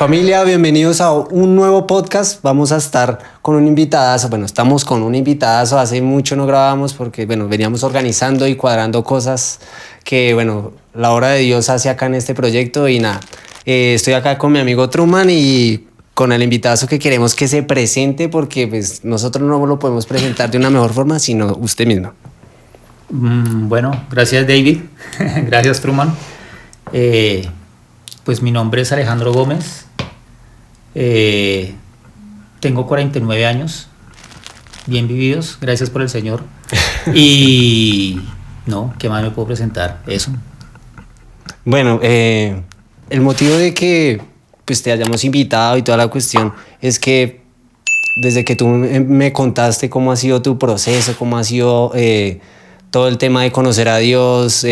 Familia, bienvenidos a un nuevo podcast. Vamos a estar con un invitadazo. Bueno, estamos con un invitadazo. Hace mucho no grabamos porque, bueno, veníamos organizando y cuadrando cosas que, bueno, la obra de Dios hace acá en este proyecto. Y nada, estoy acá con mi amigo Truman y con el invitadazo que queremos que se presente porque, pues, nosotros no lo podemos presentar de una mejor forma, sino usted mismo. Bueno, gracias David. Gracias Truman. Pues mi nombre es Alejandro Gómez. Tengo 49 años, bien vividos, gracias por el Señor. Y no, ¿qué más me puedo presentar? Eso. Bueno, el motivo de que pues, te hayamos invitado y toda la cuestión es que desde que tú me contaste cómo ha sido tu proceso, cómo ha sido todo el tema de conocer a Dios,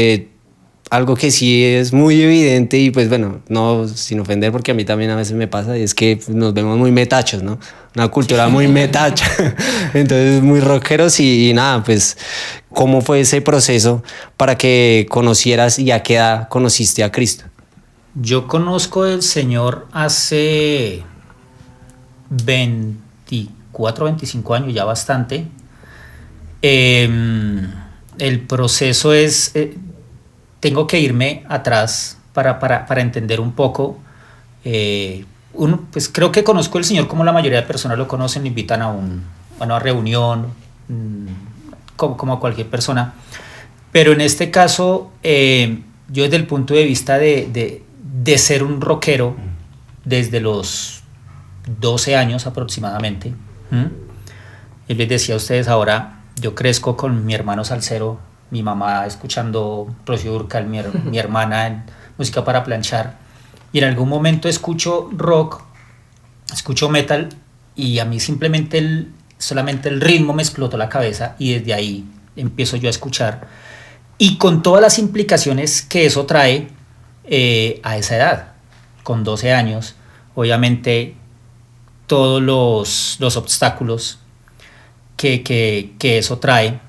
algo que sí es muy evidente y pues bueno, no sin ofender porque a mí también a veces me pasa y es que nos vemos muy metachos, ¿no? Una cultura muy metacha, entonces muy rockeros y nada, pues ¿cómo fue ese proceso para que conocieras y a qué edad conociste a Cristo? Yo conozco al Señor hace 24, 25 años, ya bastante. El proceso es... tengo que irme atrás para entender un poco. Pues creo que conozco al Señor como la mayoría de personas lo conocen, me invitan a una reunión, como a cualquier persona. Pero en este caso, yo desde el punto de vista de ser un rockero, desde los 12 años aproximadamente, yo les decía a ustedes ahora, yo crezco con mi hermano salsero, mi mamá escuchando Rocío Dúrcal, mi hermana en música para planchar, y en algún momento escucho rock, escucho metal, y a mí simplemente solamente el ritmo me explotó la cabeza, y desde ahí empiezo yo a escuchar, y con todas las implicaciones que eso trae a esa edad, con 12 años, obviamente todos los obstáculos que eso trae,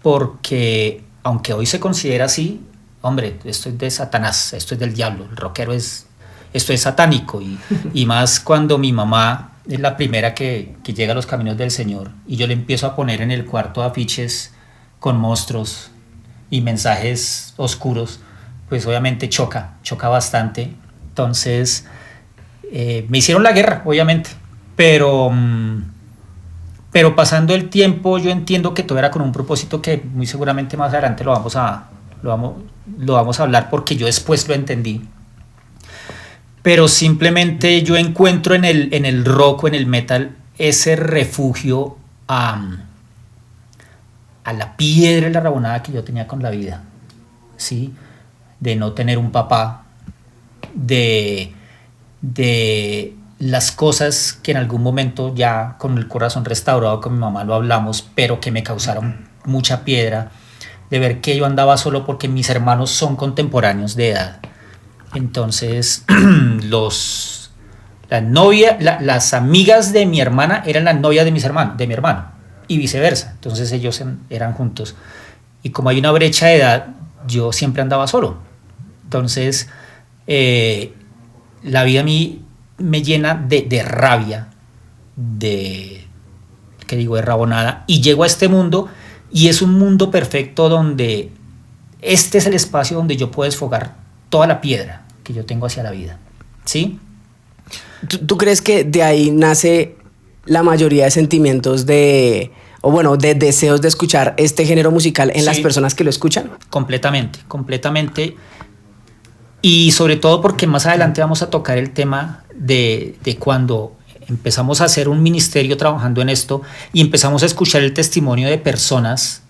porque aunque hoy se considera así, hombre, esto es de Satanás, esto es del diablo, el rockero esto es satánico y más cuando mi mamá es la primera que llega a los caminos del Señor y yo le empiezo a poner en el cuarto afiches con monstruos y mensajes oscuros, pues obviamente choca bastante. Entonces me hicieron la guerra, obviamente, pero pasando el tiempo yo entiendo que todo era con un propósito que muy seguramente más adelante lo vamos a hablar porque yo después lo entendí. Pero simplemente yo encuentro en el rock o en el metal ese refugio a la piedra y la rabonada que yo tenía con la vida, ¿sí? De no tener un papá, de las cosas que en algún momento ya con el corazón restaurado con mi mamá lo hablamos, pero que me causaron mucha piedra, de ver que yo andaba solo porque mis hermanos son contemporáneos de edad. Entonces las amigas de mi hermana eran las novias de mi hermano y viceversa, entonces ellos eran juntos y como hay una brecha de edad yo siempre andaba solo. Entonces la vida a mí me llena de rabia, de rabonada, y llego a este mundo y es un mundo perfecto donde este es el espacio donde yo puedo desfogar toda la piedra que yo tengo hacia la vida, ¿sí? ¿Tú crees que de ahí nace la mayoría de sentimientos de deseos de escuchar este género musical en las personas que lo escuchan? Completamente. Y sobre todo porque más adelante vamos a tocar el tema de cuando empezamos a hacer un ministerio trabajando en esto y empezamos a escuchar el testimonio de personas.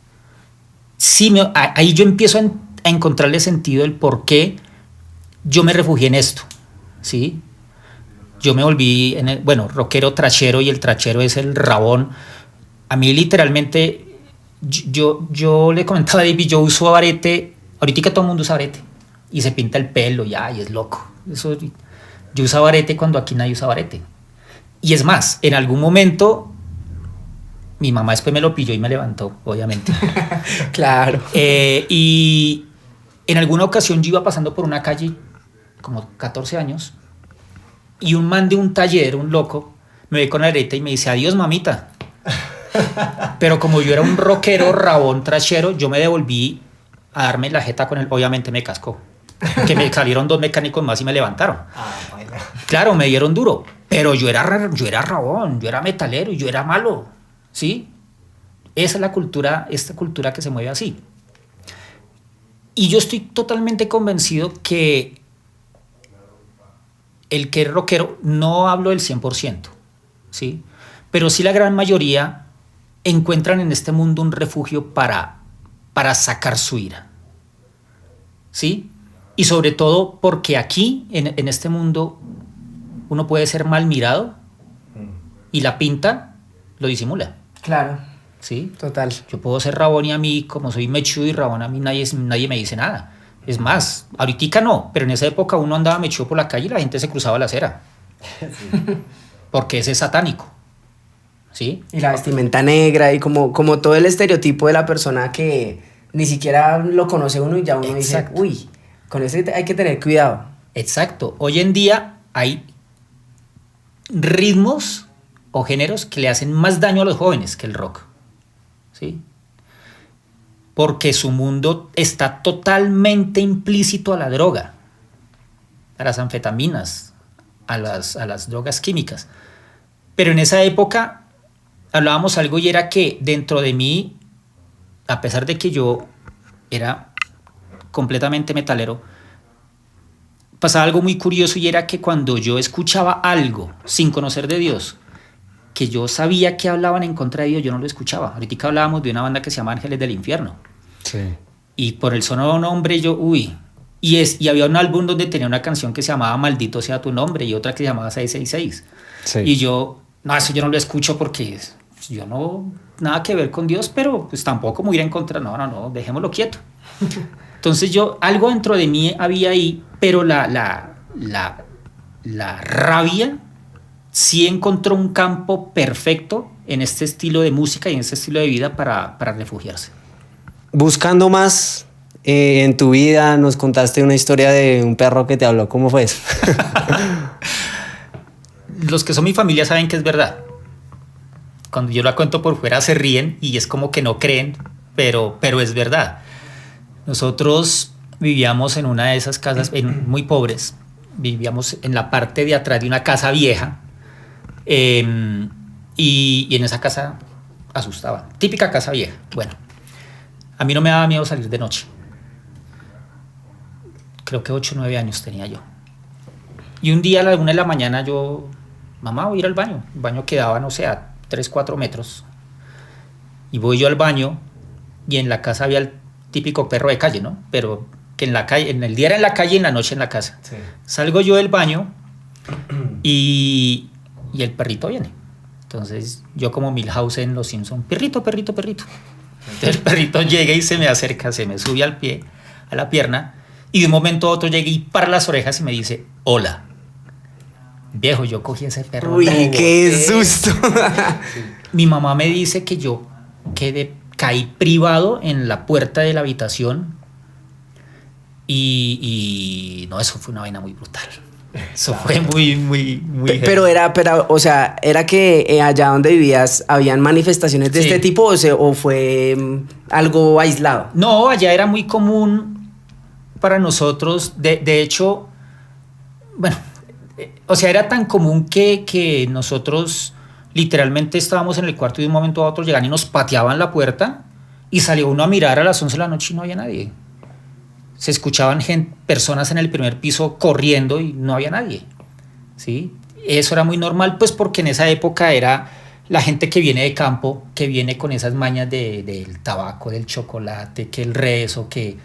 Sí, ahí yo empiezo a encontrarle sentido el por qué yo me refugié en esto, ¿sí? Yo me volví rockero trachero, y el trachero es el rabón. A mí literalmente, yo le comentaba a David, yo uso arete, ahorita que todo el mundo usa arete, y se pinta el pelo, y es loco. Yo usaba arete cuando aquí nadie usaba arete. Y es más, en algún momento, mi mamá después me lo pilló y me levantó, obviamente. Claro. Y en alguna ocasión yo iba pasando por una calle, como 14 años, y un man de un taller, un loco, me ve con la areta y me dice, adiós, mamita. Pero como yo era un rockero, rabón, trashero, yo me devolví a darme la jeta con él. Obviamente me cascó. Que me salieron 2 mecánicos más y me levantaron. Claro, me dieron duro. Pero yo era rabón, yo era metalero, yo era malo. ¿Sí? Esa es la cultura, esta cultura que se mueve así. Y yo estoy totalmente convencido que el que es rockero, no hablo del 100%, ¿sí? Pero sí la gran mayoría encuentran en este mundo un refugio para sacar su ira, ¿sí? Y sobre todo porque aquí, en este mundo, uno puede ser mal mirado y la pinta lo disimula. Claro. ¿Sí? Total. Yo puedo ser rabón y a mí, como soy mechudo y rabón, a mí nadie me dice nada. Es más, ahorita no, pero en esa época uno andaba mechudo por la calle y la gente se cruzaba la acera. Sí. Porque ese es satánico. ¿Sí? Y la vestimenta negra y como todo el estereotipo de la persona que ni siquiera lo conoce uno y ya uno Exacto. dice, uy, con ese hay que tener cuidado. Exacto. Hoy en día hay ritmos o géneros que le hacen más daño a los jóvenes que el rock. ¿Sí? Porque su mundo está totalmente implícito a la droga, a las anfetaminas, a las drogas químicas. Pero en esa época hablábamos algo y era que dentro de mí, a pesar de que yo era completamente metalero, pasaba algo muy curioso y era que cuando yo escuchaba algo sin conocer de Dios, que yo sabía que hablaban en contra de Dios, yo no lo escuchaba. Ahorita hablábamos de una banda que se llama Ángeles del Infierno. Sí. Y por el sonoro nombre yo, y había un álbum donde tenía una canción que se llamaba Maldito sea tu nombre y otra que se llamaba 666. Sí. Y yo, no, eso yo no lo escucho porque yo no, nada que ver con Dios, pero pues tampoco me voy a ir en contra, no, dejémoslo quieto. Entonces algo dentro de mí había ahí, pero la rabia sí encontró un campo perfecto en este estilo de música y en este estilo de vida para refugiarse. Buscando más en tu vida, nos contaste una historia de un perro que te habló. ¿Cómo fue eso? Los que son mi familia saben que es verdad. Cuando yo la cuento por fuera se ríen y es como que no creen, pero es verdad. Nosotros vivíamos en una de esas casas muy pobres. Vivíamos en la parte de atrás de una casa vieja. Y en esa casa asustaban. Típica casa vieja. Bueno, a mí no me daba miedo salir de noche. Creo que 8 o 9 años tenía yo. Y un día a la 1 de la mañana yo, mamá, voy a ir al baño. El baño quedaba, no sé, a 3, 4 metros. Y voy yo al baño y en la casa había el típico perro de calle, ¿no? Pero que en la calle, en el día era en la calle y en la noche en la casa. Sí. Salgo yo del baño y el perrito viene. Entonces yo como Milhouse en Los Simpson, perrito. Entonces el perrito llega y se me acerca, se me sube al pie, a la pierna, y de un momento a otro llega y para las orejas y me dice, hola. Viejo, yo cogí ese perro. Uy, qué susto. Mi mamá me dice que yo caí privado en la puerta de la habitación y no, eso fue una vaina muy brutal. Eso fue muy pero era que allá donde vivías habían manifestaciones de este tipo o fue algo aislado. No, allá era muy común para nosotros. De hecho, bueno, o sea, era tan común que nosotros literalmente estábamos en el cuarto y de un momento a otro llegaban y nos pateaban la puerta y salió uno a mirar a las 11 de la noche y no había nadie. Se escuchaban personas en el primer piso corriendo y no había nadie, ¿sí? Eso era muy normal, pues porque en esa época era la gente que viene de campo, que viene con esas mañas del tabaco, del chocolate, que el rezo, que...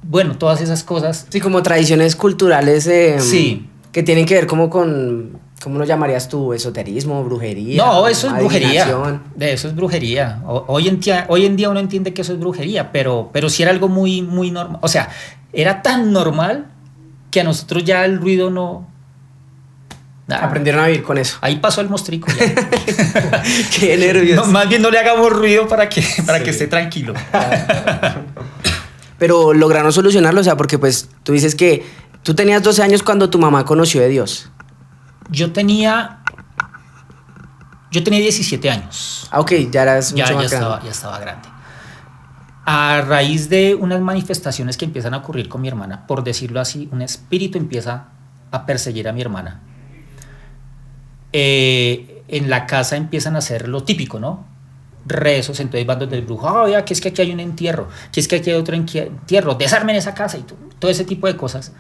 Bueno, todas esas cosas. Sí, como tradiciones culturales sí. Que tienen que ver como con... ¿Cómo lo llamarías tú? ¿Esoterismo? ¿Brujería? No, eso es brujería. Eso es brujería. Hoy en día uno entiende que eso es brujería, pero sí era algo muy, muy normal. O sea, era tan normal que a nosotros ya el ruido no... Nada. Aprendieron a vivir con eso. Ahí pasó el mostrico. Qué nervios. No, más bien no le hagamos ruido para que esté tranquilo. Pero lograron solucionarlo, o sea, porque pues tú dices que tú tenías 12 años cuando tu mamá conoció de Dios. Yo tenía 17 años. Ah, ok, ya eras mucho más grande. Ya estaba grande. A raíz de unas manifestaciones que empiezan a ocurrir con mi hermana, por decirlo así, un espíritu empieza a perseguir a mi hermana. En la casa empiezan a hacer lo típico, ¿no? Rezos, entonces van donde el brujo, vea, que es que aquí hay un entierro, que es que aquí hay otro entierro, desarmen esa casa y todo ese tipo de cosas.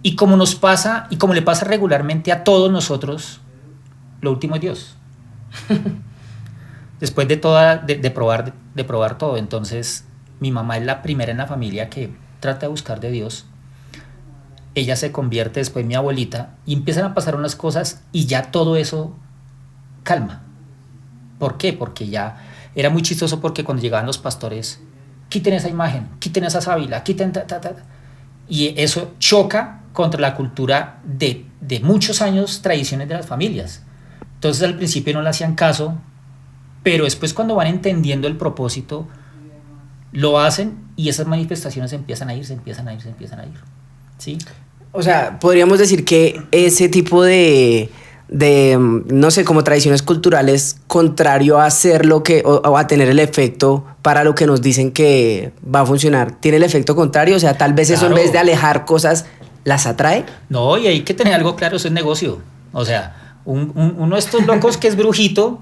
Y como nos pasa, y como le pasa regularmente a todos nosotros, lo último es Dios. Después de probar todo, entonces mi mamá es la primera en la familia que trata de buscar de Dios. Ella se convierte, después mi abuelita, y empiezan a pasar unas cosas y ya todo eso calma. ¿Por qué? Porque ya era muy chistoso, porque cuando llegaban los pastores, quiten esa imagen, quiten esa sábila, quiten y eso choca contra la cultura de muchos años, tradiciones de las familias. Entonces al principio no le hacían caso, pero después cuando van entendiendo el propósito, lo hacen y esas manifestaciones empiezan a ir. ¿Sí? O sea, podríamos decir que ese tipo de no sé, como tradiciones culturales, contrario a hacer lo que, o a tener el efecto para lo que nos dicen que va a funcionar, tiene el efecto contrario. O sea, tal vez eso, en vez de alejar cosas, las atrae. No, y hay que tener algo claro, eso es negocio. O sea, uno de estos locos que es brujito,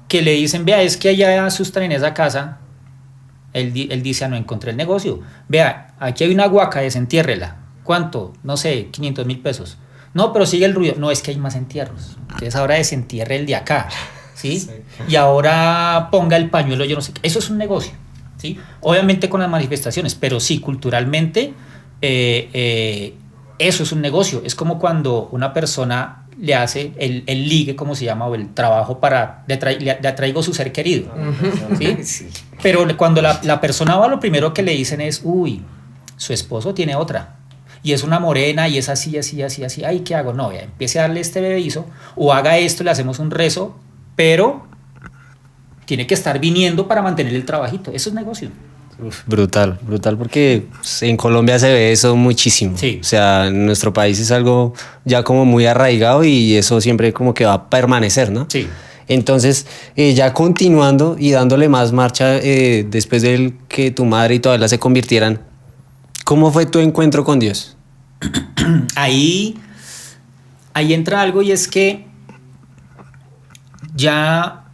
que le dicen, vea, es que allá asustan en esa casa, él dice, no encontré el negocio. Vea, aquí hay una huaca, desentiérrela. ¿Cuánto? No sé, 500,000 pesos. No, pero sigue el ruido. No, es que hay más entierros. Entonces ahora desentierre el de acá, ¿sí? Sí. Y ahora ponga el pañuelo, yo no sé qué. Eso es un negocio, ¿sí? Obviamente con las manifestaciones, pero sí, culturalmente, eso es un negocio. Es como cuando una persona le hace el ligue, como se llama, o el trabajo para le atraigo su ser querido, ¿sí? Sí. Pero cuando la persona va, lo primero que le dicen es, uy, su esposo tiene otra. Y es una morena y es así. Ay, ¿qué hago? No, ya empiece a darle este bebehizo o haga esto, le hacemos un rezo, pero tiene que estar viniendo para mantener el trabajito. Eso es negocio. Uf, brutal porque en Colombia se ve eso muchísimo. Sí. O sea, en nuestro país es algo ya como muy arraigado y eso siempre como que va a permanecer, ¿no? Sí. Entonces, ya continuando y dándole más marcha, después de que tu madre y tu abuela se convirtieran, ¿cómo fue tu encuentro con Dios? Ahí entra algo, y es que ya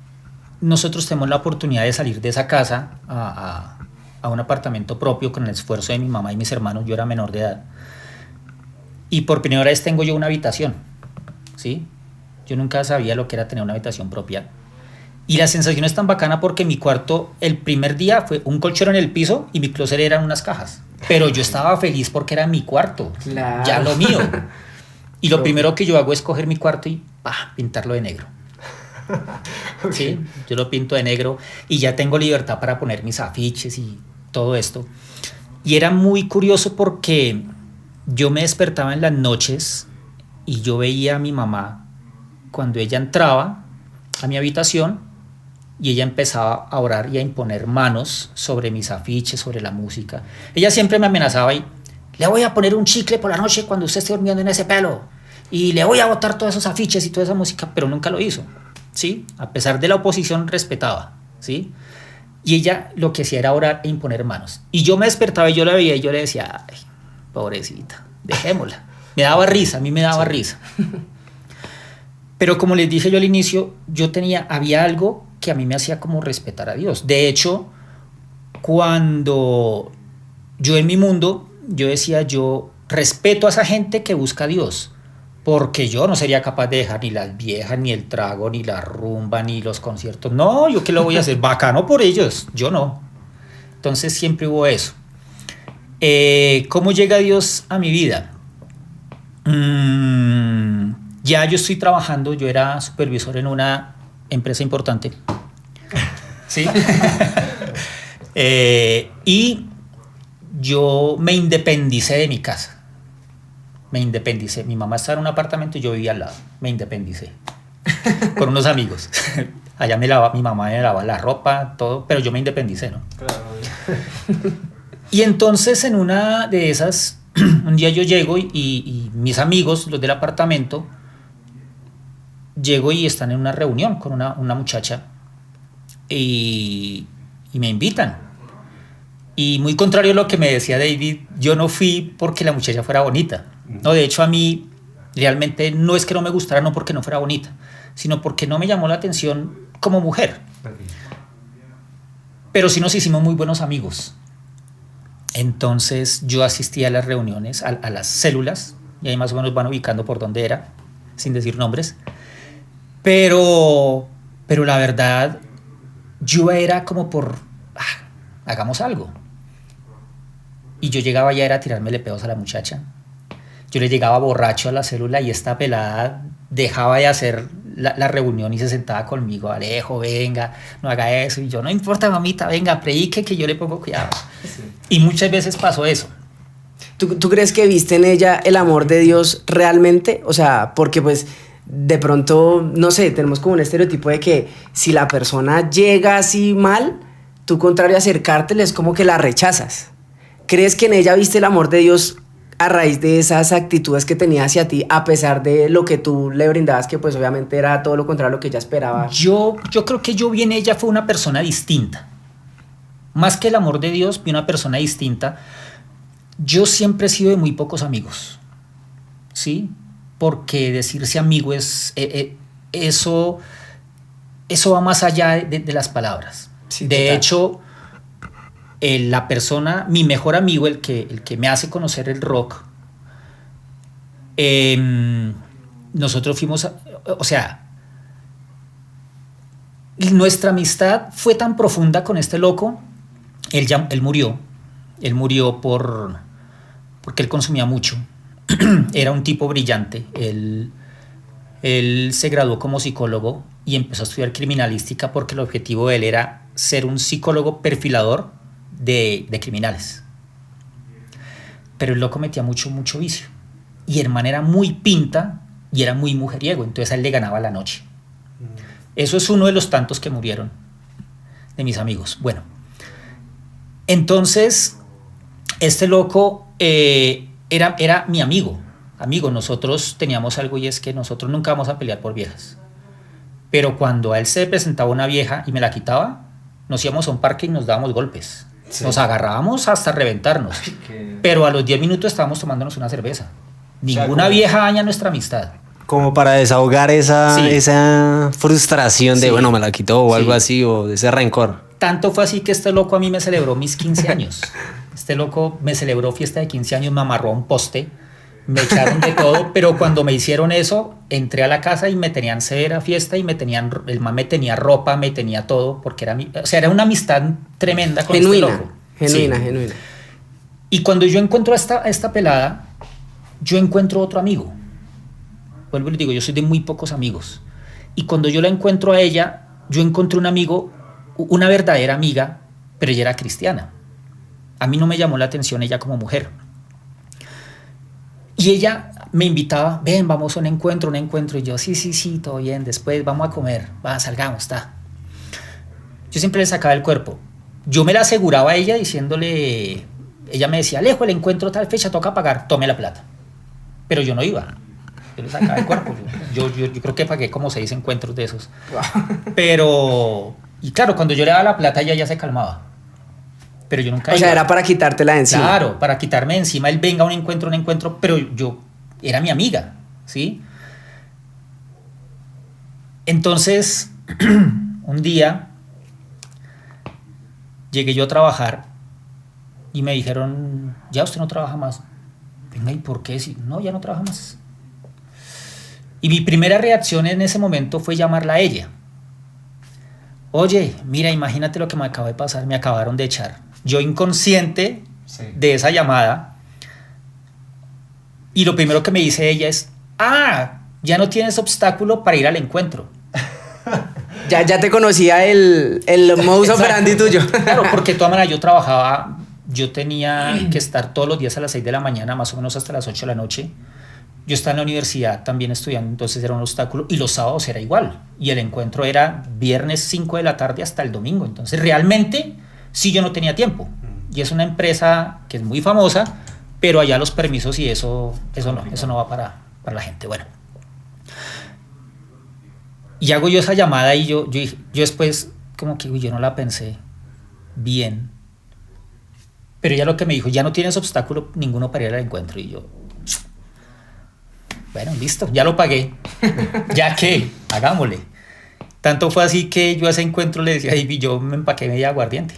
nosotros tenemos la oportunidad de salir de esa casa a un apartamento propio con el esfuerzo de mi mamá y mis hermanos. Yo era menor de edad. Y por primera vez tengo yo una habitación, ¿sí? Yo nunca sabía lo que era tener una habitación propia. Y la sensación es tan bacana porque mi cuarto, el primer día, fue un colchón en el piso y mi closet eran unas cajas. Pero yo estaba feliz porque era mi cuarto, claro. Ya lo mío. Y lo primero que yo hago es coger mi cuarto y pintarlo de negro. ¿Sí? Yo lo pinto de negro y ya tengo libertad para poner mis afiches y todo esto. Y era muy curioso porque yo me despertaba en las noches y yo veía a mi mamá cuando ella entraba a mi habitación y ella empezaba a orar y a imponer manos sobre mis afiches, sobre la música. Ella siempre me amenazaba y le voy a poner un chicle por la noche cuando usted esté durmiendo en ese pelo y le voy a botar todos esos afiches y toda esa música, pero nunca lo hizo, ¿sí? A pesar de la oposición, respetaba, ¿sí? Y ella lo que hacía era orar e imponer manos. Y yo me despertaba y yo la veía y yo le decía, ay, pobrecita, dejémosla. Me daba risa, a mí me daba risa. Pero como les dije yo al inicio, había algo que a mí me hacía como respetar a Dios. De hecho, cuando yo en mi mundo, yo decía, yo respeto a esa gente que busca a Dios, porque yo no sería capaz de dejar ni las viejas, ni el trago, ni la rumba, ni los conciertos. No, ¿yo qué lo voy a hacer? Bacano por ellos, yo no. Entonces siempre hubo eso. ¿Cómo llega Dios a mi vida? Ya yo estoy trabajando, yo era supervisor en una empresa importante. ¿Sí? Y yo me independicé de mi casa. Mi mamá estaba en un apartamento y yo vivía al lado. Me independicé. Con unos amigos. Allá mi mamá me lavaba la ropa, todo, pero yo me independicé, ¿no? Claro. Y entonces en una de esas, un día yo llego y mis amigos, los del apartamento, llego y están en una reunión con una muchacha y me invitan. Y muy contrario a lo que me decía David, yo no fui porque la muchacha fuera bonita. No, de hecho a mí realmente no es que no me gustara, no porque no fuera bonita, sino porque no me llamó la atención como mujer. Pero sí nos hicimos muy buenos amigos. Entonces yo asistía a las reuniones, a las células, y ahí más o menos van ubicando por dónde era, sin decir nombres. Pero la verdad, yo era como por, hagamos algo. Y yo llegaba ya era a tirarme pedos a la muchacha. Yo le llegaba borracho a la célula y esta pelada dejaba de hacer la reunión y se sentaba conmigo. Alejo, venga, no haga eso. Y yo, no importa, mamita, venga, predique que yo le pongo cuidado. Sí. Y muchas veces pasó eso. ¿Tú crees que viste en ella el amor de Dios realmente? O sea, porque pues de pronto, no sé, tenemos como un estereotipo de que si la persona llega así mal, tú contrario a acercártele es como que la rechazas. ¿Crees que en ella viste el amor de Dios a raíz de esas actitudes que tenía hacia ti, a pesar de lo que tú le brindabas, que pues obviamente era todo lo contrario a lo que ella esperaba? Yo creo que yo vi en ella fue una persona distinta. Más que el amor de Dios, vi una persona distinta. Yo siempre he sido de muy pocos amigos, ¿sí? Porque decirse amigo es... eso va más allá de las palabras. Sí, de total. Hecho... la persona, mi mejor amigo, el que me hace conocer el rock, nosotros fuimos, o sea, nuestra amistad fue tan profunda con este loco, él murió porque él consumía mucho, era un tipo brillante, él se graduó como psicólogo y empezó a estudiar criminalística porque el objetivo de él era ser un psicólogo perfilador de criminales. Pero el loco metía mucho vicio y el man era muy pinta y era muy mujeriego, entonces a él le ganaba la noche. Eso es uno de los tantos que murieron de mis amigos. Bueno, entonces este loco era mi amigo. Nosotros teníamos algo y es que nosotros nunca vamos a pelear por viejas, pero cuando a él se presentaba una vieja y me la quitaba, nos íbamos a un parque y nos dábamos golpes. Sí. Nos agarrábamos hasta reventarnos. Pero a los 10 minutos estábamos tomándonos una cerveza. Ninguna vieja daña nuestra amistad. Como para desahogar esa frustración de, bueno, me la quitó o algo así, o de ese rencor. Tanto fue así que este loco a mí me celebró mis 15 años. Este loco me celebró fiesta de 15 años, me amarró a un poste, me echaron de todo, pero cuando me hicieron eso, entré a la casa y me tenían severa fiesta y el man me tenía ropa, me tenía todo, porque era una amistad tremenda con este loco. Genuina. Y cuando yo encuentro a esta pelada, yo encuentro otro amigo. Vuelvo y les digo, yo soy de muy pocos amigos. Y cuando yo la encuentro a ella, yo encontré un amigo, una verdadera amiga, pero ella era cristiana. A mí no me llamó la atención ella como mujer. Y ella me invitaba, ven, vamos a un encuentro. Y yo, sí, todo bien, después vamos a comer, salgamos, está. Yo siempre le sacaba el cuerpo. Yo me la aseguraba a ella diciéndole, ella me decía, Alejo, el encuentro tal fecha, toca pagar, tome la plata. Pero yo no iba, yo le sacaba el cuerpo. Yo creo que pagué como 6 encuentros de esos. Pero, y claro, cuando yo le daba la plata, ella ya se calmaba. Pero yo nunca iba. O sea, era para quitártela de encima. Claro, para quitarme de encima. Él venga a un encuentro, pero yo era mi amiga, ¿sí? Entonces, un día llegué yo a trabajar y me dijeron, ya usted no trabaja más. Venga, ¿y por qué? Sí, no, ya no trabaja más. Y mi primera reacción en ese momento fue llamarla a ella. Oye, mira, imagínate lo que me acaba de pasar, me acabaron de echar. Yo inconsciente de esa llamada, y lo primero que me dice ella es, ya no tienes obstáculo para ir al encuentro. Ya te conocía el modus operandi tuyo. Claro, porque de todas maneras yo tenía que estar todos los días a las 6 de la mañana, más o menos hasta las 8 de la noche. Yo estaba en la universidad también estudiando, entonces era un obstáculo, y los sábados era igual, y el encuentro era viernes 5 de la tarde hasta el domingo, entonces realmente sí yo no tenía tiempo, y es una empresa que es muy famosa, pero allá los permisos y eso no va para la gente. Bueno, Y hago yo esa llamada y yo después como que uy, yo no la pensé bien. Pero ella lo que me dijo, ya no tienes obstáculo ninguno para ir al encuentro. Y yo, bueno, listo, ya lo pagué. ¿Ya qué? Hagámosle. Tanto fue así que yo a ese encuentro le decía, y yo me empaqué media aguardiente.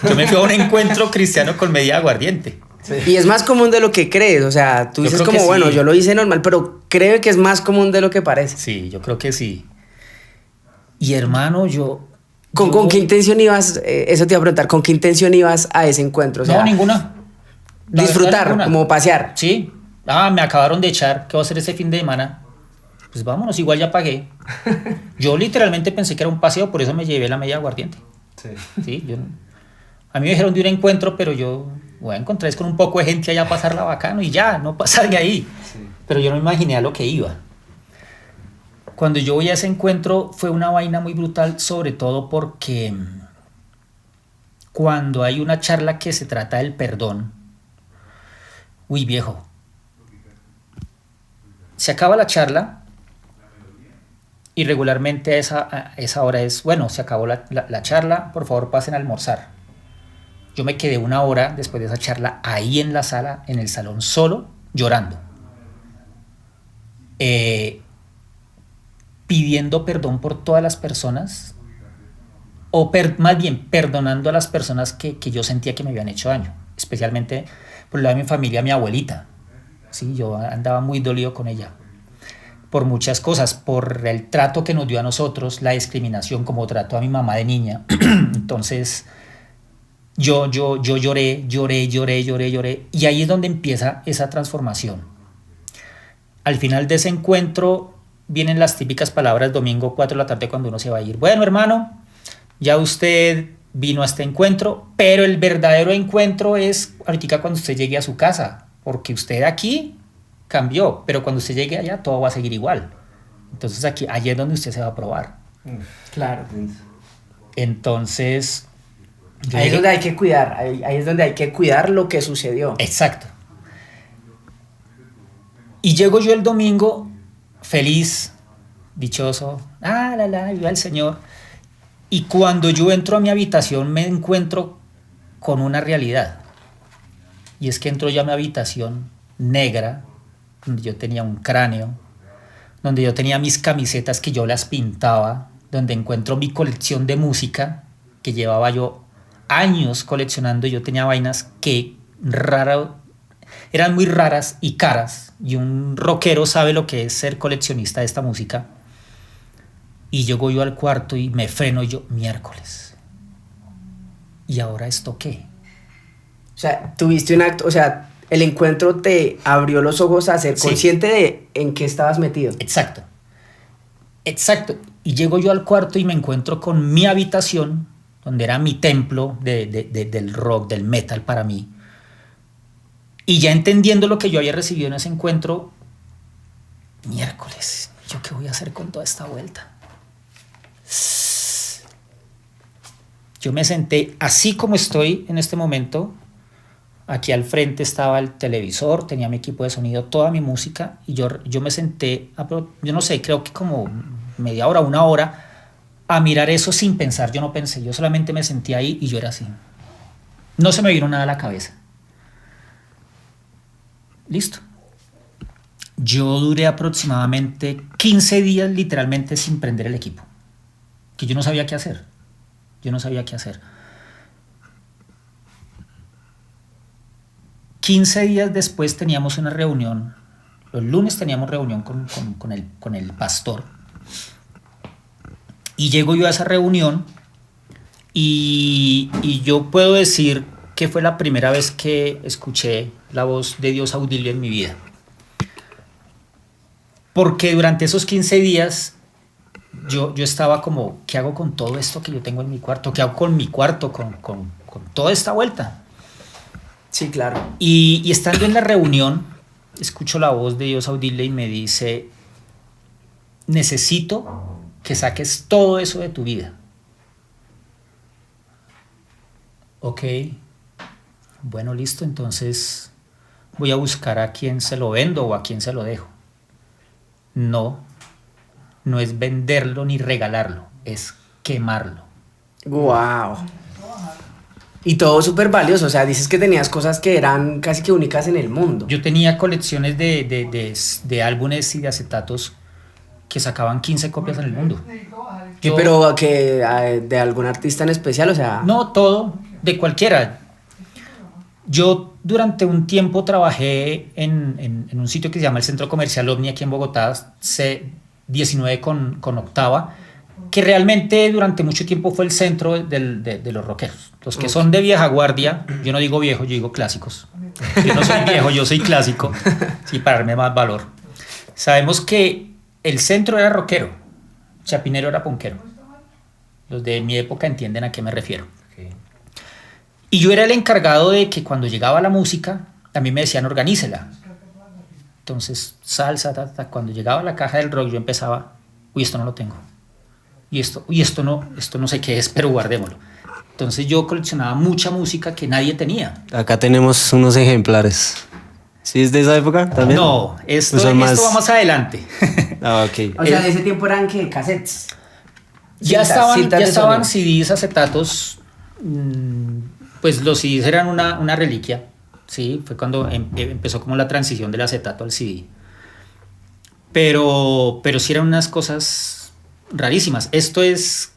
Yo me fui a un encuentro cristiano con media aguardiente. Sí. Y es más común de lo que crees, o sea, tú dices como, bueno, yo lo hice normal, pero creo que es más común de lo que parece. Sí, yo creo que sí. Y hermano, ¿Con qué intención ibas? Eso te iba a preguntar, ¿con qué intención ibas a ese encuentro? O sea, no, ninguna. Disfrutar, ninguna. Como pasear. Sí. Me acabaron de echar, ¿qué va a hacer ese fin de semana? Pues vámonos, igual ya pagué. Yo literalmente pensé que era un paseo, por eso me llevé la media aguardiente. Sí. Sí, a mí me dijeron de un encuentro, pero yo voy a encontrar con un poco de gente allá a pasarla bacano y ya, no pasar de ahí. Sí. Pero yo no me imaginé a lo que iba. Cuando yo voy a ese encuentro fue una vaina muy brutal, sobre todo porque cuando hay una charla que se trata del perdón, uy viejo, se acaba la charla y regularmente a esa hora es, bueno, se acabó la charla, por favor pasen a almorzar. Yo me quedé 1 hora después de esa charla ahí en la sala, en el salón solo, llorando. Pidiendo perdón por todas las personas, o más bien perdonando a las personas que yo sentía que me habían hecho daño, especialmente por el lado de mi familia, mi abuelita. Sí, yo andaba muy dolido con ella por muchas cosas, por el trato que nos dio a nosotros, la discriminación como trató a mi mamá de niña. Entonces yo lloré, y ahí es donde empieza esa transformación. Al final de ese encuentro vienen las típicas palabras domingo 4 de la tarde cuando uno se va a ir. Bueno, hermano, ya usted vino a este encuentro, pero el verdadero encuentro es ahorita cuando usted llegue a su casa, porque usted aquí cambió, pero cuando usted llegue allá todo va a seguir igual. Entonces allí es donde usted se va a probar. Claro. Entonces ahí es donde hay que cuidar, ahí es donde hay que cuidar lo que sucedió. Exacto. Y llego yo el domingo feliz, dichoso, viva el Señor. Y cuando yo entro a mi habitación me encuentro con una realidad. Y es que entro yo a mi habitación negra, donde yo tenía un cráneo, donde yo tenía mis camisetas que yo las pintaba, donde encuentro mi colección de música que llevaba yo años coleccionando. Yo tenía vainas que eran muy raras y caras, y un rockero sabe lo que es ser coleccionista de esta música. Y llego yo al cuarto y me freno yo, miércoles. ¿Y ahora esto qué? O sea, tuviste un acto, o sea, el encuentro te abrió los ojos a ser consciente de en qué estabas metido. Exacto. Y llego yo al cuarto y me encuentro con mi habitación, donde era mi templo del rock, del metal para mí. Y ya entendiendo lo que yo había recibido en ese encuentro, miércoles, ¿yo qué voy a hacer con toda esta vuelta? Yo me senté así como estoy en este momento. Aquí al frente estaba el televisor, tenía mi equipo de sonido, toda mi música, y yo me senté, yo no sé, creo que como media hora, 1 hora, a mirar eso sin pensar. Yo no pensé, yo solamente me sentí ahí y yo era así. No se me vino nada a la cabeza. Listo. Yo duré aproximadamente 15 días literalmente sin prender el equipo, que yo no sabía qué hacer. 15 días después teníamos una reunión. Los lunes teníamos reunión con el pastor. Y llego yo a esa reunión y yo puedo decir que fue la primera vez que escuché la voz de Dios audible en mi vida. Porque durante esos 15 días yo estaba como, ¿qué hago con todo esto que yo tengo en mi cuarto? ¿Qué hago con mi cuarto, con toda esta vuelta? Sí, claro. Y estando en la reunión, escucho la voz de Dios audible y me dice, necesito que saques todo eso de tu vida. Ok, bueno, listo, entonces voy a buscar a quién se lo vendo o a quién se lo dejo. No no es venderlo ni regalarlo, es quemarlo. Wow. Y todo súper valioso, o sea, dices que tenías cosas que eran casi que únicas en el mundo. Yo tenía colecciones de álbumes y de acetatos que sacaban 15 copias en el mundo. Pero que de algún artista en especial, o sea... No, todo, de cualquiera. Yo durante un tiempo trabajé en un sitio que se llama el Centro Comercial Omni aquí en Bogotá, C19 con Octava, que realmente durante mucho tiempo fue el centro de los rockeros. Los que son de vieja guardia, yo no digo viejo, yo digo clásicos. Yo no soy viejo, yo soy clásico, sí, para darme más valor. Sabemos que el centro era rockero, Chapinero era punkero. Los de mi época entienden a qué me refiero. Okay. Y yo era el encargado de que cuando llegaba la música, también me decían organícela. Entonces, salsa, cuando llegaba la caja del rock, yo empezaba, uy, esto no lo tengo. Y esto no sé qué es, pero guardémoslo. Entonces yo coleccionaba mucha música que nadie tenía. Acá tenemos unos ejemplares. ¿Sí es de esa época también? No, esto Pues va más... más adelante. Ah, ok. O sea, de ese tiempo eran que cassettes. Ya Cintas de estaban sonido. CDs, acetatos. Pues los CDs eran una reliquia. Sí, fue cuando empezó como la transición del acetato al CD. Pero sí eran unas cosas rarísimas. Esto es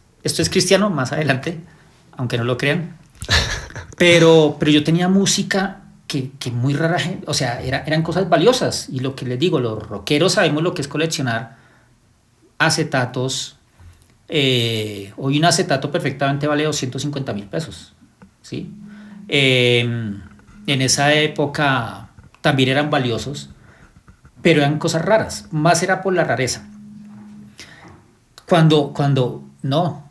cristiano, más adelante, aunque no lo crean. Pero yo tenía música que muy rara, o sea, eran cosas valiosas. Y lo que les digo, los rockeros sabemos lo que es coleccionar acetatos. Hoy un acetato perfectamente vale 250,000 pesos, ¿sí? En esa época también eran valiosos, pero eran cosas raras, más era por la rareza. Cuando no,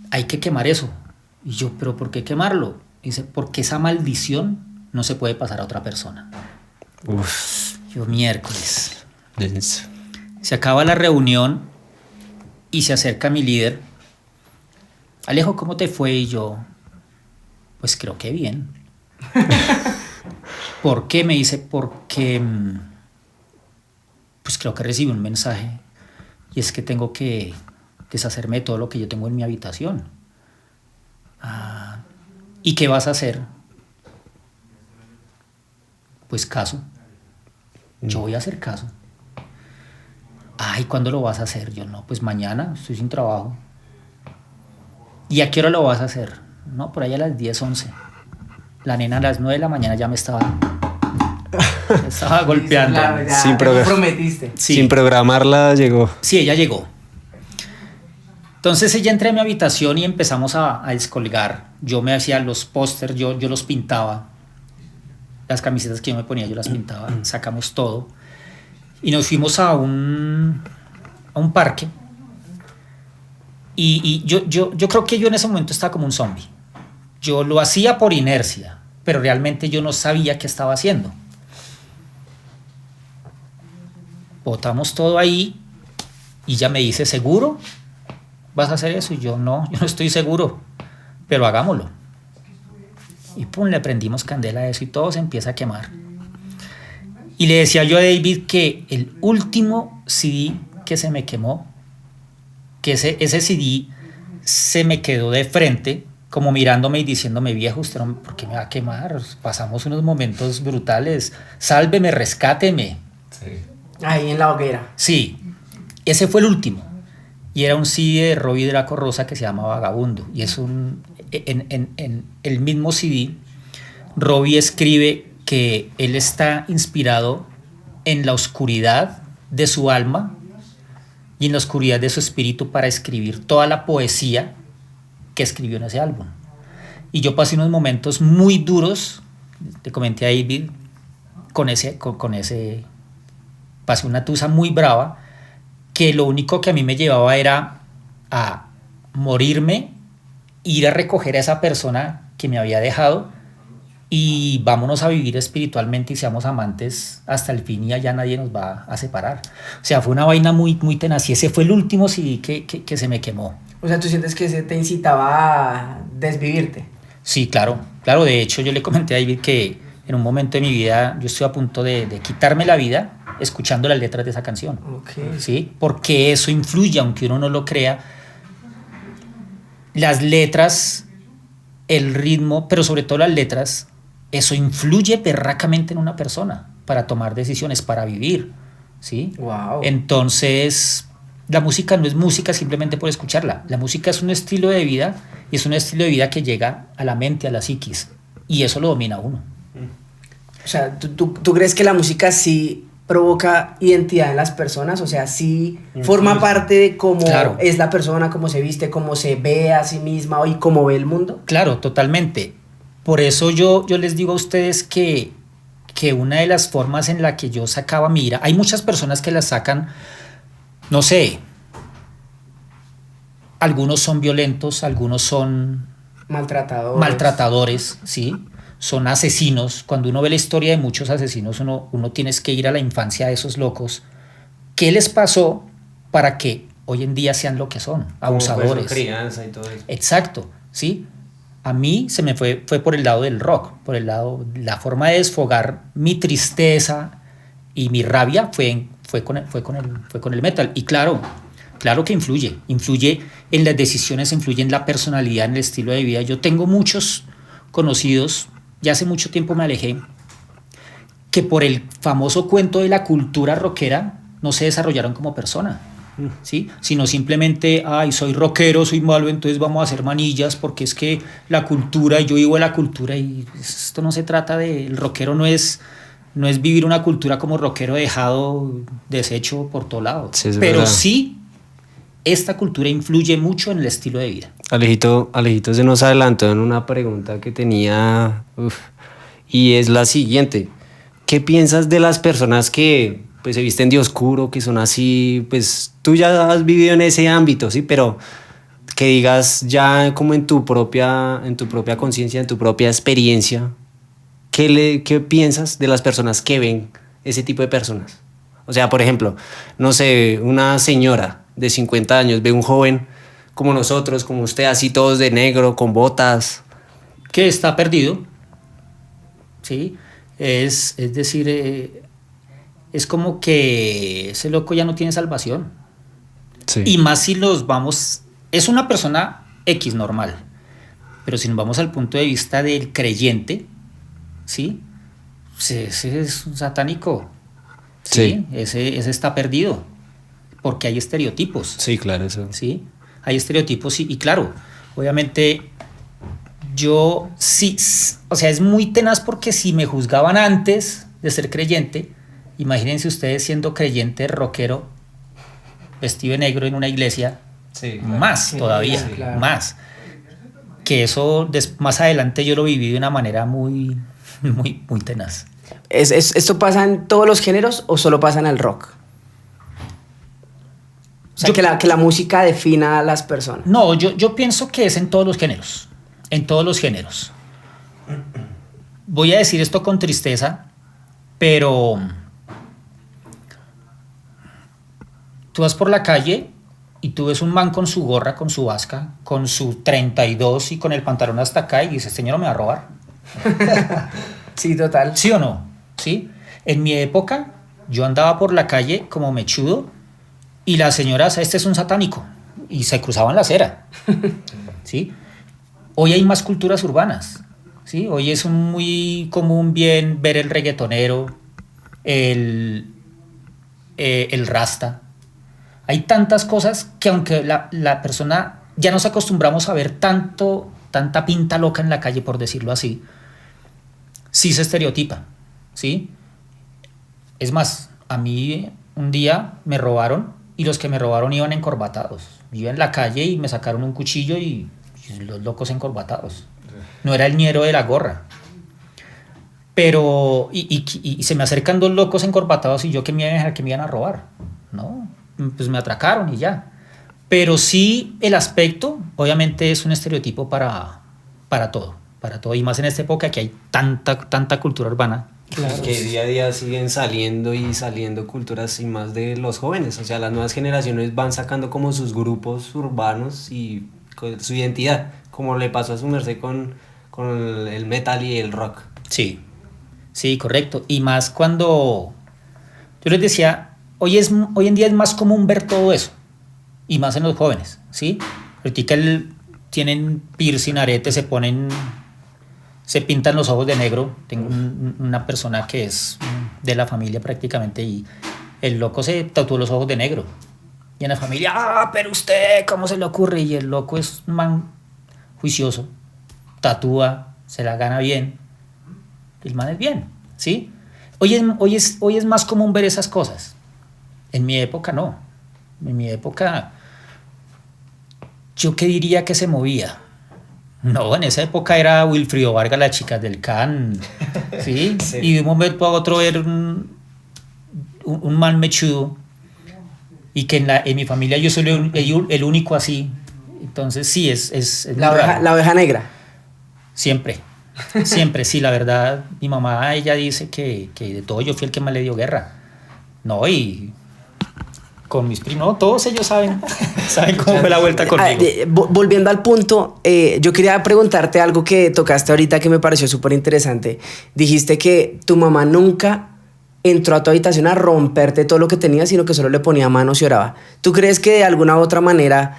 hay que quemar eso. Y yo, ¿pero por qué quemarlo? Dice, porque esa maldición no se puede pasar a otra persona. Uf. Yo, miércoles. Denso. Se acaba la reunión y se acerca mi líder. Alejo, ¿cómo te fue? Y yo, pues creo que bien. ¿Por qué? Me dice, porque pues creo que recibí un mensaje y es que tengo que deshacerme de todo lo que yo tengo en mi habitación. ¿Y qué vas a hacer? Pues caso. Yo voy a hacer caso. Ay, ¿cuándo lo vas a hacer? Yo, no, pues mañana, estoy sin trabajo. ¿Y a qué hora lo vas a hacer? No, por ahí a las 10, 11. La nena a las 9 de la mañana ya me estaba golpeando. Claro, ya, Sin te prometiste. Sí. Sin programarla llegó. Sí, ella llegó. Entonces ella entró a mi habitación y empezamos a descolgar. Yo me hacía los pósters, yo los pintaba. Las camisetas que yo me ponía, yo las pintaba. Sacamos todo. Y nos fuimos a un parque. Y yo creo que yo en ese momento estaba como un zombie. Yo lo hacía por inercia, pero realmente yo no sabía qué estaba haciendo. Botamos todo ahí y ella me dice, ¿seguro vas a hacer eso? Y yo no estoy seguro, pero hagámoslo. Y pum, le prendimos candela a eso y todo se empieza a quemar. Y le decía yo a David que el último CD que se me quemó, que ese CD se me quedó de frente, como mirándome y diciéndome, viejo, usted no, ¿por qué me va a quemar? Pasamos unos momentos brutales, sálveme, rescáteme. Sí. Ahí en la hoguera. Sí, ese fue el último. Y era un CD de Robbie Draco Rosa que se llama Vagabundo. Y es en el mismo CD, Robbie escribe que él está inspirado en la oscuridad de su alma y en la oscuridad de su espíritu para escribir toda la poesía que escribió en ese álbum. Y yo pasé unos momentos muy duros, te comenté a David, con ese pasé una tusa muy brava, que lo único que a mí me llevaba era a morirme, ir a recoger a esa persona que me había dejado y vámonos a vivir espiritualmente y seamos amantes hasta el fin y allá nadie nos va a separar. O sea, fue una vaina muy, muy tenaz y ese fue el último CD que se me quemó. O sea, ¿tú sientes que ese te incitaba a desvivirte? Sí, claro. De hecho, yo le comenté a David que en un momento de mi vida yo estoy a punto de quitarme la vida. escuchando las letras de esa canción. Ok. ¿Sí? Porque eso influye, aunque uno no lo crea. Las letras, el ritmo, pero sobre todo las letras, eso influye berracamente en una persona para tomar decisiones, para vivir. ¿Sí? Wow. Entonces, la música no es música simplemente por escucharla. La música es un estilo de vida y es un estilo de vida que llega a la mente, a la psiquis. Y eso lo domina uno. O sea, ¿tú crees que la música sí provoca identidad en las personas? O sea, sí forma parte de cómo Claro. es la persona, cómo se viste, cómo se ve a sí misma y cómo ve el mundo. Claro, totalmente. Por eso yo les digo a ustedes que una de las formas en la que yo sacaba mi ira, hay muchas personas que la sacan, no sé, algunos son violentos, algunos son maltratadores, ¿sí? Son asesinos. Cuando uno ve la historia de muchos asesinos, uno tiene que ir a la infancia de esos locos. ¿Qué les pasó para que hoy en día sean lo que son? Abusadores. Su crianza y todo eso. Exacto, ¿sí? A mí se me fue por el lado del rock, por el lado, la forma de desfogar mi tristeza y mi rabia fue con el metal. Y claro que influye en las decisiones, influye en la personalidad, en el estilo de vida. Yo tengo muchos conocidos, ya hace mucho tiempo me alejé, que por el famoso cuento de la cultura rockera no se desarrollaron como persona, ¿sí? Sino simplemente, ay, soy rockero, soy malo, entonces vamos a hacer manillas porque es que la cultura, y yo vivo de la cultura, y esto no se trata de, el rockero no es vivir una cultura como rockero dejado, deshecho por todo lado, Sí, es pero verdad. sí, esta cultura influye mucho en el estilo de vida. Alejito se nos adelantó en una pregunta que tenía, y es la siguiente. ¿Qué piensas de las personas que pues se visten de oscuro, que son así? Pues tú ya has vivido en ese ámbito, sí, pero que digas ya como en tu propia conciencia, en tu propia experiencia, ¿qué piensas de las personas que ven ese tipo de personas? O sea, por ejemplo, no sé, una señora de 50 años ve un joven como nosotros, como usted, así todos de negro, con botas. Que está perdido, ¿sí? Es decir, es como que ese loco ya no tiene salvación. Sí. Y más si los vamos, es una persona X normal, pero si nos vamos al punto de vista del creyente, ¿sí? Ese es un satánico, ¿sí? Ese está perdido, porque hay estereotipos. Sí, claro, eso. ¿Sí? Hay estereotipos y claro, obviamente yo sí, o sea, es muy tenaz porque si me juzgaban antes de ser creyente, imagínense ustedes siendo creyente, rockero, vestido de negro en una iglesia, Sí, claro. más todavía, Sí, claro. más. Que eso más adelante yo lo viví de una manera muy tenaz. ¿Esto pasa en todos los géneros o solo pasa en el rock? O sea, que la música defina a las personas. No, yo pienso que es en todos los géneros. En todos los géneros. Voy a decir esto con tristeza, pero tú vas por la calle y tú ves un man con su gorra, con su vasca, con su 32 y con el pantalón hasta acá y dices, señor, ¿me va a robar? Sí, total. ¿Sí o no? ¿Sí? En mi época, yo andaba por la calle como mechudo y las señoras, este es un satánico, y se cruzaban la acera. ¿Sí? Hoy hay más culturas urbanas. ¿Sí? Hoy es muy común bien ver el reggaetonero, el rasta. Hay tantas cosas que aunque la persona, ya nos acostumbramos a ver tanta pinta loca en la calle, por decirlo así, sí se estereotipa, ¿sí? Es más, a mí un día me robaron y los que me robaron iban encorbatados. Yo iba en la calle y me sacaron un cuchillo y los locos encorbatados. No era el ñero de la gorra. Pero, y se me acercan dos locos encorbatados y yo que me iban a dejar que me iban a robar, ¿no? Pues me atracaron y ya. Pero sí el aspecto, obviamente es un estereotipo para todo. Y más en esta época que hay tanta cultura urbana. Claro. Que día a día siguen saliendo y saliendo culturas y más de los jóvenes. O sea, las nuevas generaciones van sacando como sus grupos urbanos y con su identidad, como le pasó a su merced con el metal y el rock. Sí, sí, correcto. Y más cuando Yo les decía, hoy en día es más común ver todo eso, y más en los jóvenes, ¿sí? Ahorita tienen piercing, aretes, se pintan los ojos de negro. Tengo una persona que es de la familia prácticamente, y el loco se tatuó los ojos de negro. Y en la familia, pero usted, ¿cómo se le ocurre? Y el loco es un man juicioso, tatúa, se la gana bien, el man es bien, ¿sí? Hoy es más común ver esas cosas. En mi época no. En mi época, ¿yo qué diría que se movía? No, en esa época era Wilfrido Vargas, las chicas del Can, ¿sí? Sí. Y de un momento a otro era un man mechudo, y que en mi familia yo soy el único así. Entonces sí, es la oveja negra. Siempre, sí, la verdad, mi mamá, ella dice que de todo yo fui el que más le dio guerra. No, y con mis primos, no, todos ellos saben cómo fue la vuelta conmigo. Volviendo al punto, yo quería preguntarte algo que tocaste ahorita que me pareció súper interesante. Dijiste que tu mamá nunca entró a tu habitación a romperte todo lo que tenías, sino que solo le ponía manos y oraba. ¿Tú crees que de alguna u otra manera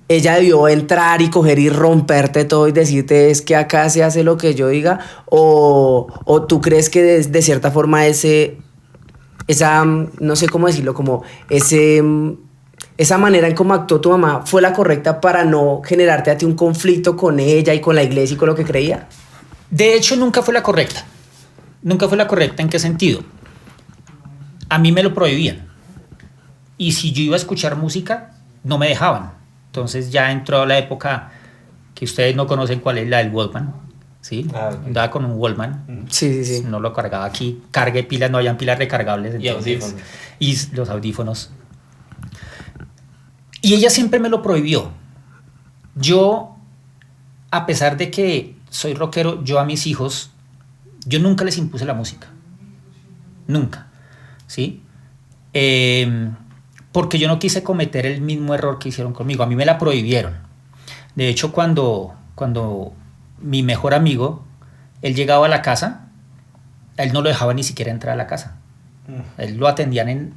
ella debió entrar y coger y romperte todo y decirte es que acá se hace lo que yo diga? ¿O tú crees que de cierta forma esa, no sé cómo decirlo, como esa manera en cómo actuó tu mamá fue la correcta para no generarte a ti un conflicto con ella y con la iglesia y con lo que creía? De hecho, nunca fue la correcta. Nunca fue la correcta. ¿En qué sentido? A mí me lo prohibían. Y si yo iba a escuchar música, no me dejaban. Entonces ya entró la época que ustedes no conocen cuál es, la del Walkman. ¿Sí? Okay. Andaba con un Walkman. Sí. No lo cargaba aquí. Cargué pilas, no habían pilas recargables. Entonces, y los audífonos. Y ella siempre me lo prohibió. Yo, a pesar de que soy rockero, yo a mis hijos, yo nunca les impuse la música. Nunca. ¿Sí? Porque yo no quise cometer el mismo error que hicieron conmigo. A mí me la prohibieron. De hecho, cuando mi mejor amigo, él llegaba a la casa, a él no lo dejaba ni siquiera entrar a la casa. Él lo atendían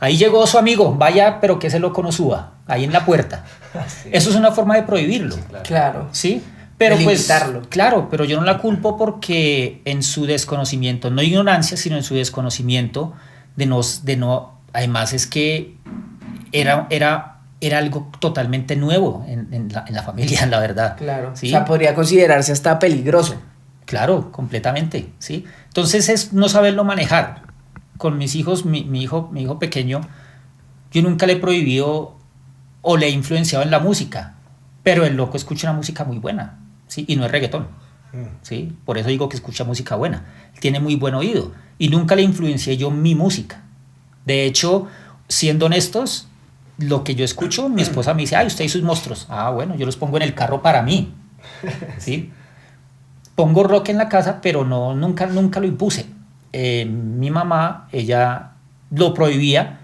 ahí llegó su amigo, vaya, pero que se lo conozca, ahí en la puerta. Sí. Eso es una forma de prohibirlo. Sí, claro. ¿Sí? Pero pues, claro, pero yo no la culpo porque en su desconocimiento, no ignorancia, sino en su desconocimiento de no, además es que era algo totalmente nuevo en la familia, la verdad. Claro. ¿Sí? O sea, podría considerarse hasta peligroso. Claro, completamente, ¿sí? Entonces es no saberlo manejar. Con mis hijos, mi hijo pequeño, yo nunca le he prohibido o le he influenciado en la música, pero el loco escucha una música muy buena, ¿sí? Y no es reggaetón, ¿sí? Por eso digo que escucha música buena. Tiene muy buen oído y nunca le influencié yo mi música. De hecho, siendo honestos, lo que yo escucho, mi esposa me dice, ay, usted y sus monstruos. Ah, bueno, yo los pongo en el carro para mí, ¿sí? Pongo rock en la casa, pero nunca lo impuse. Mi mamá, ella lo prohibía,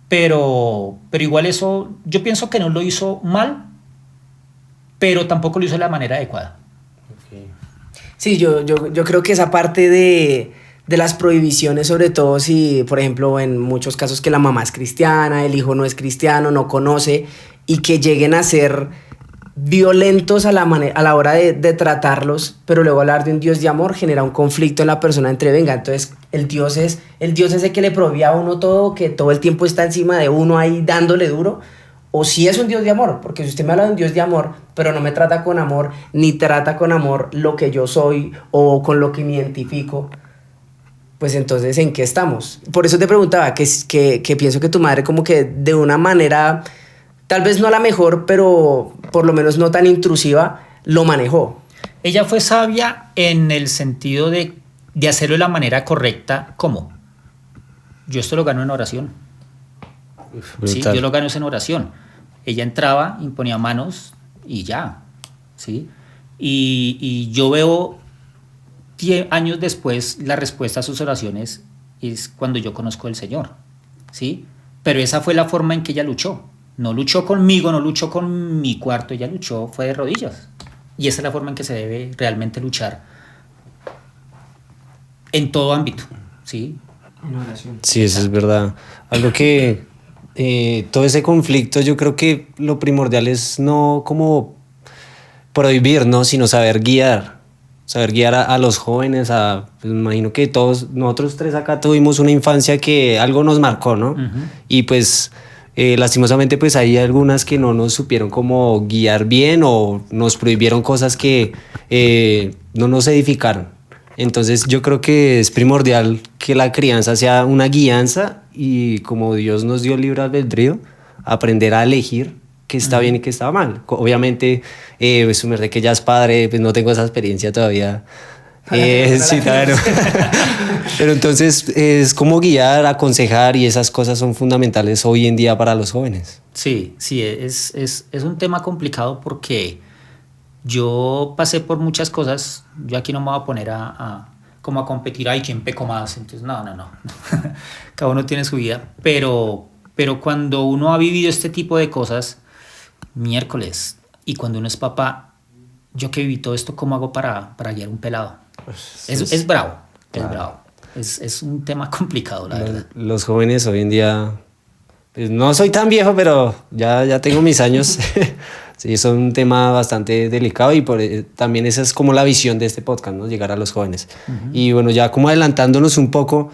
pero igual eso, yo pienso que no lo hizo mal, pero tampoco lo hizo de la manera adecuada. Okay. Sí, yo creo que esa parte de las prohibiciones, sobre todo si, por ejemplo, en muchos casos que la mamá es cristiana, el hijo no es cristiano, no conoce, y que lleguen a ser violentos a la hora de tratarlos, pero luego hablar de un Dios de amor genera un conflicto en la persona entre, venga, entonces el Dios ese que le prohíbe a uno todo, que todo el tiempo está encima de uno ahí dándole duro, o si es un Dios de amor, porque si usted me habla de un Dios de amor, pero no me trata con amor, ni trata con amor lo que yo soy o con lo que me identifico, pues entonces ¿en qué estamos? Por eso te preguntaba, que pienso que tu madre como que de una manera, tal vez no la mejor, pero por lo menos no tan intrusiva, lo manejó. Ella fue sabia en el sentido de hacerlo de la manera correcta. ¿Cómo? Yo esto lo gano en oración. ¿Sí? Yo lo gano en oración. Ella entraba, imponía manos y ya. ¿Sí? Y yo veo 10 años después la respuesta a sus oraciones es cuando yo conozco al Señor. ¿Sí? Pero esa fue la forma en que ella luchó. No luchó conmigo, no luchó con mi cuarto, ella luchó, fue de rodillas. Y esa es la forma en que se debe realmente luchar en todo ámbito, ¿sí? Sí, eso es verdad. Algo que todo ese conflicto, yo creo que lo primordial es no como prohibir, ¿no? Sino saber guiar. Saber guiar a los jóvenes, pues me imagino que todos, nosotros tres acá tuvimos una infancia que algo nos marcó, ¿no? Y pues lastimosamente pues hay algunas que no nos supieron como guiar bien o nos prohibieron cosas que no nos edificaron. Entonces yo creo que es primordial que la crianza sea una guianza y como Dios nos dio libre albedrío, aprender a elegir qué está bien y qué está mal. Obviamente, pues su merced que ya es padre, pues no tengo esa experiencia todavía. Sí, claro. Pero entonces es como guiar, aconsejar y esas cosas son fundamentales hoy en día para los jóvenes. Sí, sí, es un tema complicado porque yo pasé por muchas cosas. Yo aquí no me voy a poner como a competir, ay, ¿quién pecó más? Entonces, no. Cada uno tiene su vida. Pero cuando uno ha vivido este tipo de cosas, miércoles, y cuando uno es papá, yo que viví todo esto, ¿cómo hago para guiar un pelado? Es bravo, claro. Es bravo. Es un tema complicado, la verdad. Los jóvenes hoy en día, pues no soy tan viejo, pero ya tengo mis años. Sí, es un tema bastante delicado y también esa es como la visión de este podcast, ¿no? Llegar a los jóvenes. Y bueno, ya como adelantándonos un poco,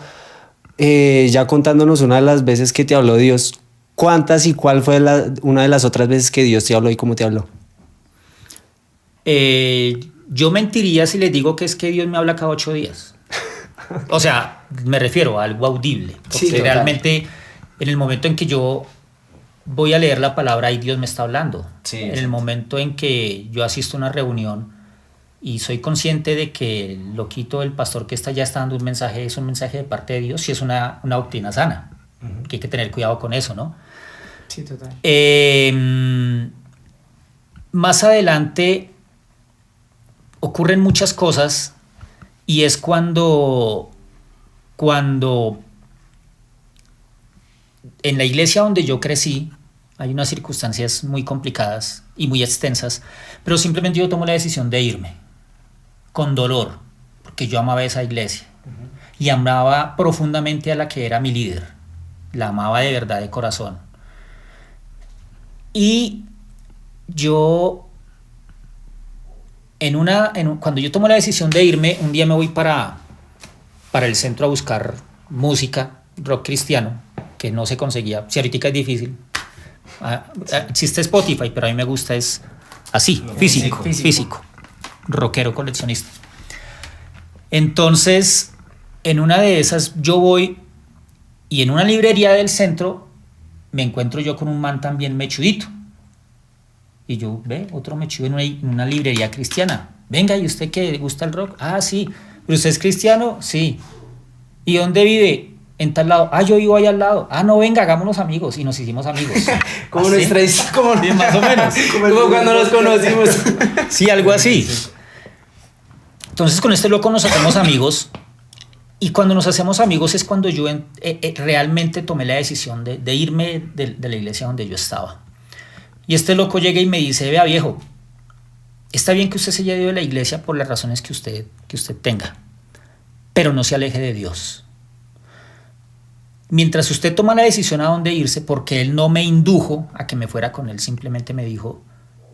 ya contándonos una de las veces que te habló Dios, ¿cuántas y cuál fue una de las otras veces que Dios te habló y cómo te habló? Yo mentiría si les digo que es que Dios me habla cada 8 días. O sea, me refiero a algo audible. Porque sí, realmente en el momento en que yo voy a leer la palabra y Dios me está hablando. Sí, en el momento en que yo asisto a una reunión y soy consciente de que el loquito del pastor que ya está dando un mensaje es un mensaje de parte de Dios, y es una doctrina sana. Que hay que tener cuidado con eso, ¿no? Sí, total. Más adelante ocurren muchas cosas y es cuando en la iglesia donde yo crecí hay unas circunstancias muy complicadas y muy extensas, pero simplemente yo tomo la decisión de irme con dolor, porque yo amaba esa iglesia y amaba profundamente a la que era mi líder. La amaba de verdad, de corazón. Y yo, cuando yo tomo la decisión de irme, un día me voy para el centro a buscar música, rock cristiano, que no se conseguía. Si ahorita es difícil. Existe Spotify, pero a mí me gusta es así, físico. Rockero coleccionista. Entonces, en una de esas yo voy y en una librería del centro me encuentro yo con un man también mechudito. Y yo, otro mechudo en una librería cristiana. Venga, ¿y usted qué? ¿Le gusta el rock? Ah, sí. ¿Pero usted es cristiano? Sí. ¿Y dónde vive? En tal lado. Ah, yo vivo ahí al lado. Ah, no, venga, hagámonos amigos. Y nos hicimos amigos. Como nuestra historia. Bien, más o menos. Como cuando nos conocimos. Sí, algo así. Entonces con este loco nos hacemos amigos. Y cuando nos hacemos amigos es cuando yo realmente tomé la decisión de irme de la iglesia donde yo estaba. Y este loco llega y me dice, vea viejo, está bien que usted se haya ido de la iglesia por las razones que usted tenga, pero no se aleje de Dios. Mientras usted toma la decisión a dónde irse, porque él no me indujo a que me fuera con él, simplemente me dijo,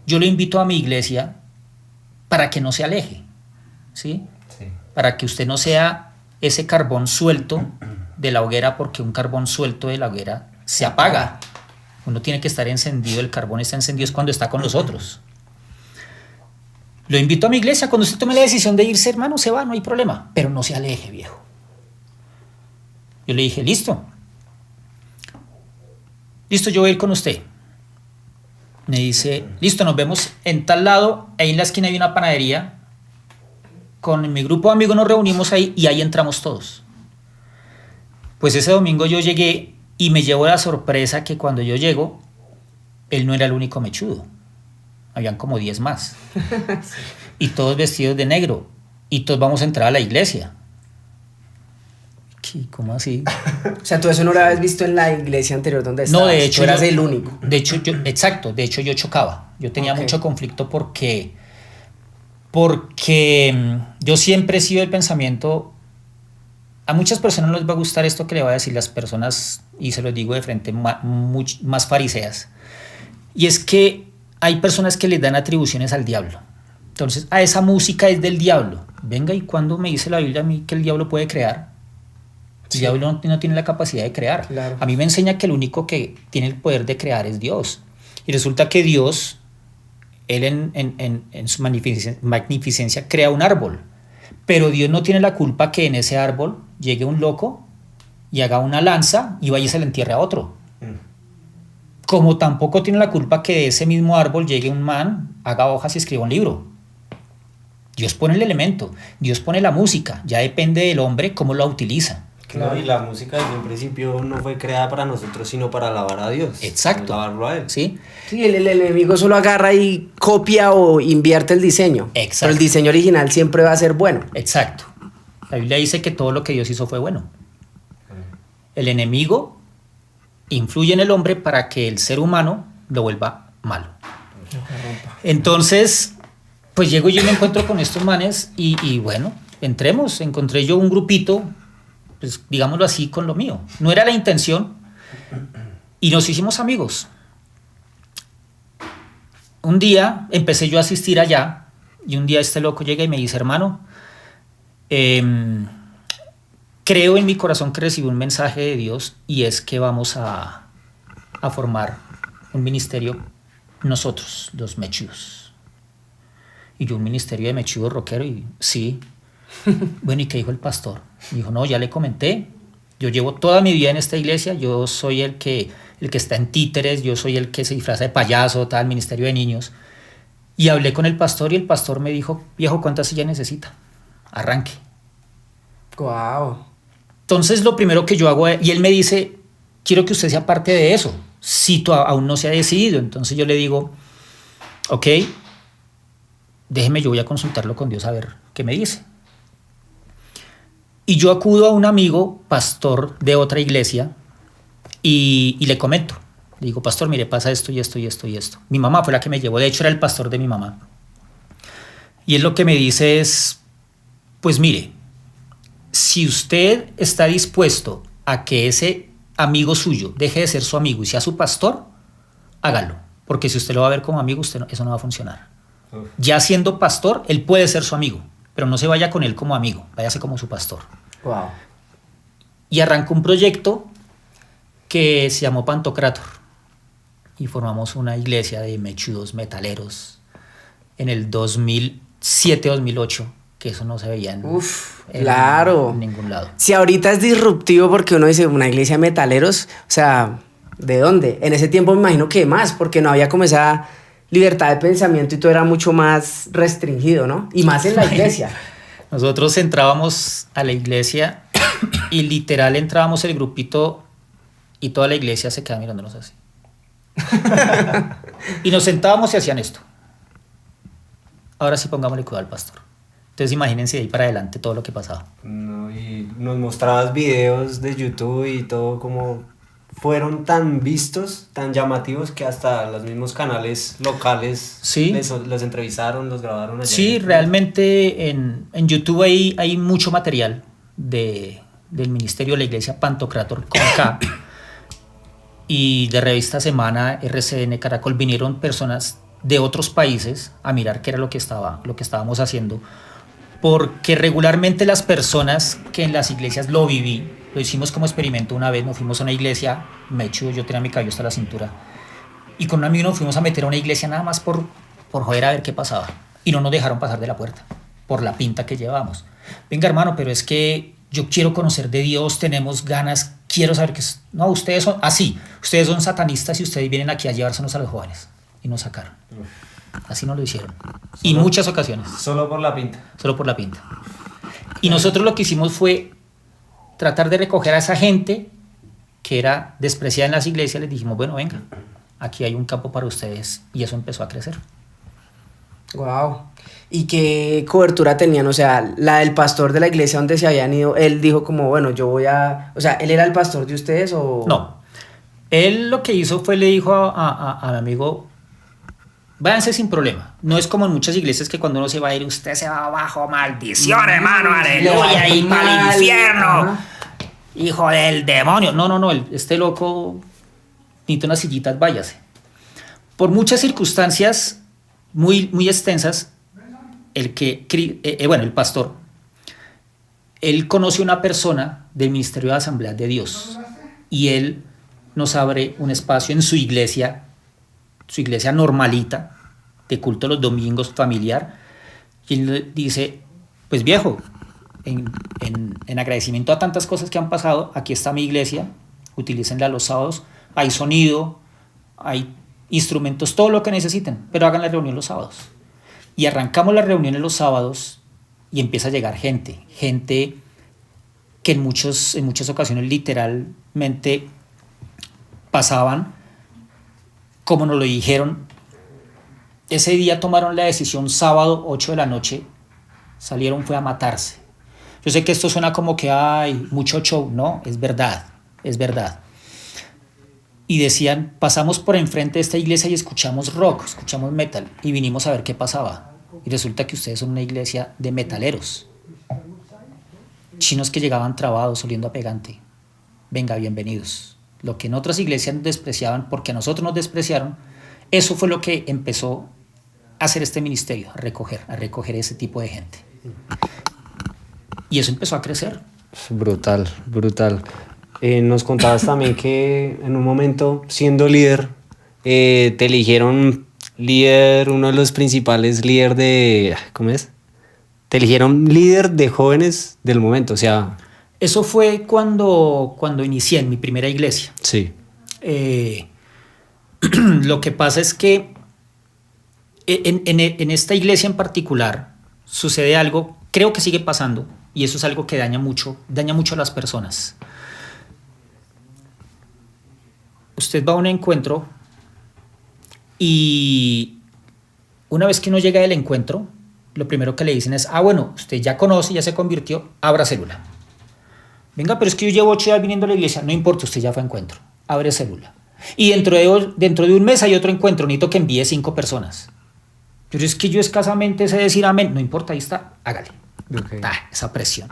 yo lo invito a mi iglesia para que no se aleje, ¿sí? Sí. Para que usted no sea ese carbón suelto de la hoguera, porque un carbón suelto de la hoguera se apaga. Uno tiene que estar encendido, el carbón está encendido es cuando está con los otros. Lo invito a mi iglesia, cuando usted tome la decisión de irse, hermano, se va, no hay problema, pero no se aleje, viejo. Yo le dije, listo, yo voy a ir con usted. Me dice, listo, nos vemos en tal lado, ahí en la esquina hay una panadería, con mi grupo de amigos nos reunimos ahí y ahí entramos todos. Pues ese domingo yo llegué y me llevo la sorpresa que cuando yo llego, él no era el único mechudo. Habían como 10 más. Y todos vestidos de negro. Y todos vamos a entrar a la iglesia. ¿Cómo así? O sea, tú eso no lo habías visto en la iglesia anterior donde estabas. No, de hecho. Tú eras el único. De hecho, yo chocaba. Yo tenía mucho conflicto porque yo siempre he sido del pensamiento, A muchas personas no les va a gustar esto que le voy a decir las personas, y se los digo de frente, más fariseas. Y es que hay personas que les dan atribuciones al diablo. Entonces, esa música es del diablo. Venga, ¿y cuándo me dice la Biblia a mí que el diablo puede crear? El diablo no tiene la capacidad de crear. Claro. A mí me enseña que el único que tiene el poder de crear es Dios. Y resulta que Dios, Él en su magnificencia crea un árbol. Pero Dios no tiene la culpa que en ese árbol llegue un loco y haga una lanza y vaya y se le entierre a otro. Como tampoco tiene la culpa que de ese mismo árbol llegue un man, haga hojas y escriba un libro. Dios pone el elemento, Dios pone la música, ya depende del hombre cómo la utiliza. Claro, y la música desde un principio no fue creada para nosotros, sino para alabar a Dios. Exacto. Alabarlo a Él. ¿Sí? Sí, el enemigo solo agarra y copia o invierte el diseño. Exacto. Pero el diseño original siempre va a ser bueno. Exacto. La Biblia dice que todo lo que Dios hizo fue bueno. El enemigo influye en el hombre para que el ser humano lo vuelva malo. Entonces, pues llego y yo me encuentro con estos manes y bueno, encontré yo un grupito, pues digámoslo así, con lo mío. No era la intención y nos hicimos amigos. Un día empecé yo a asistir allá y un día este loco llega y me dice, hermano, creo en mi corazón que recibí un mensaje de Dios y es que vamos a formar un ministerio nosotros, los mechudos. Y yo, un ministerio de mechudos rockero, y sí. Bueno, ¿y qué dijo el pastor? Dijo, no, ya le comenté, yo llevo toda mi vida en esta iglesia, yo soy el que está en títeres, yo soy el que se disfraza de payaso, tal, ministerio de niños. Y hablé con el pastor y el pastor me dijo, viejo, ¿cuántas sillas necesita? Arranque. Wow. Entonces lo primero que yo hago, y él me dice, quiero que usted sea parte de eso, si tú aún no se ha decidido. Entonces yo le digo, ok, déjeme, yo voy a consultarlo con Dios a ver qué me dice. Y yo acudo a un amigo, pastor de otra iglesia, y le comento. Le digo, pastor, mire, pasa esto y esto y esto y esto. Mi mamá fue la que me llevó, de hecho era el pastor de mi mamá. Y él lo que me dice es, pues mire, si usted está dispuesto a que ese amigo suyo deje de ser su amigo y sea su pastor, hágalo. Porque si usted lo va a ver como amigo, eso no va a funcionar. Ya siendo pastor, él puede ser su amigo, pero no se vaya con él como amigo, váyase como su pastor. Wow. Y arrancó un proyecto que se llamó Pantocrator y formamos una iglesia de mechudos metaleros en el 2007-2008, que eso no se veía en ningún lado. Si ahorita es disruptivo porque uno dice una iglesia de metaleros, o sea, ¿de dónde? En ese tiempo me imagino que más, porque no había como esa libertad de pensamiento y todo era mucho más restringido, ¿no? Y más en la iglesia. Nosotros entrábamos a la iglesia y literal entrábamos el grupito y toda la iglesia se quedaba mirándonos así. Y nos sentábamos y hacían esto. Ahora sí pongámosle cuidado al pastor. Entonces imagínense de ahí para adelante todo lo que pasaba. No, y nos mostrabas videos de YouTube y todo como fueron tan vistos, tan llamativos que hasta los mismos canales locales sí. los entrevistaron, los grabaron allá. Sí, realmente en YouTube hay mucho material del ministerio de la iglesia Pantocrator con K. Y de Revista Semana, RCN, Caracol, vinieron personas de otros países a mirar qué era lo que estábamos haciendo. Porque regularmente las personas que en las iglesias lo viví, lo hicimos como experimento una vez, nos fuimos a una iglesia, yo tenía mi cabello hasta la cintura, y con un amigo nos fuimos a meter a una iglesia nada más por joder a ver qué pasaba. Y no nos dejaron pasar de la puerta, por la pinta que llevábamos. Venga, hermano, pero es que yo quiero conocer de Dios, tenemos ganas, quiero saber qué es. No, ustedes son así, ustedes son satanistas y ustedes vienen aquí a llevársenos a los jóvenes. Y nos sacaron. Así nos lo hicieron. Y muchas ocasiones. Solo por la pinta. Solo por la pinta. Y nosotros lo que hicimos fue tratar de recoger a esa gente que era despreciada en las iglesias. Les dijimos, bueno, venga, aquí hay un campo para ustedes. Y eso empezó a crecer. Wow. ¿Y qué cobertura tenían? O sea, la del pastor de la iglesia donde se habían ido, él dijo como, bueno, yo voy a... O sea, ¿él era el pastor de ustedes o...? No. Él lo que hizo fue, le dijo a mi amigo, váyanse sin problema. No es como en muchas iglesias que cuando uno se va a ir, usted se va abajo, maldición, hermano, aleluya, y para el infierno, Ajá. hijo del demonio. No, este loco necesita unas sillitas, váyase. Por muchas circunstancias muy extensas, el pastor, él conoce a una persona del Ministerio de Asamblea de Dios y él nos abre un espacio en su iglesia normalita, de culto los domingos, familiar, y él le dice, pues viejo, en agradecimiento a tantas cosas que han pasado, aquí está mi iglesia, utilícenla los sábados, hay sonido, hay instrumentos, todo lo que necesiten, pero hagan la reunión los sábados. Y arrancamos las reuniones los sábados y empieza a llegar gente que en muchas ocasiones literalmente pasaban como nos lo dijeron. Ese día tomaron la decisión, sábado 8 de la noche, salieron fue a matarse. Yo sé que esto suena como que hay mucho show, no, es verdad. Y decían, pasamos por enfrente de esta iglesia y escuchamos rock, escuchamos metal, y vinimos a ver qué pasaba. Y resulta que ustedes son una iglesia de metaleros. Chinos que llegaban trabados, oliendo a pegante. Venga, bienvenidos. Lo que en otras iglesias nos despreciaban, porque a nosotros nos despreciaron, eso fue lo que empezó a hacer este ministerio, a recoger ese tipo de gente. Y eso empezó a crecer. Brutal. Nos contabas también que en un momento, siendo líder, te eligieron líder, uno de los principales líderes de... ¿Cómo es? Te eligieron líder de jóvenes del momento, o sea... Eso fue cuando inicié en mi primera iglesia. Sí. Lo que pasa es que en esta iglesia en particular sucede algo, creo que sigue pasando, y eso es algo que daña mucho a las personas. Usted va a un encuentro y una vez que uno llega del encuentro, lo primero que le dicen es, bueno, usted ya conoce, ya se convirtió, abra célula. Venga, pero es que yo llevo 8 días viniendo a la iglesia. No importa, usted ya fue a encuentro. Abre célula. Y dentro de un mes hay otro encuentro. Necesito que envíe 5 personas. Pero es que yo escasamente sé decir amén. No importa, ahí está, hágale. Okay. Esa presión.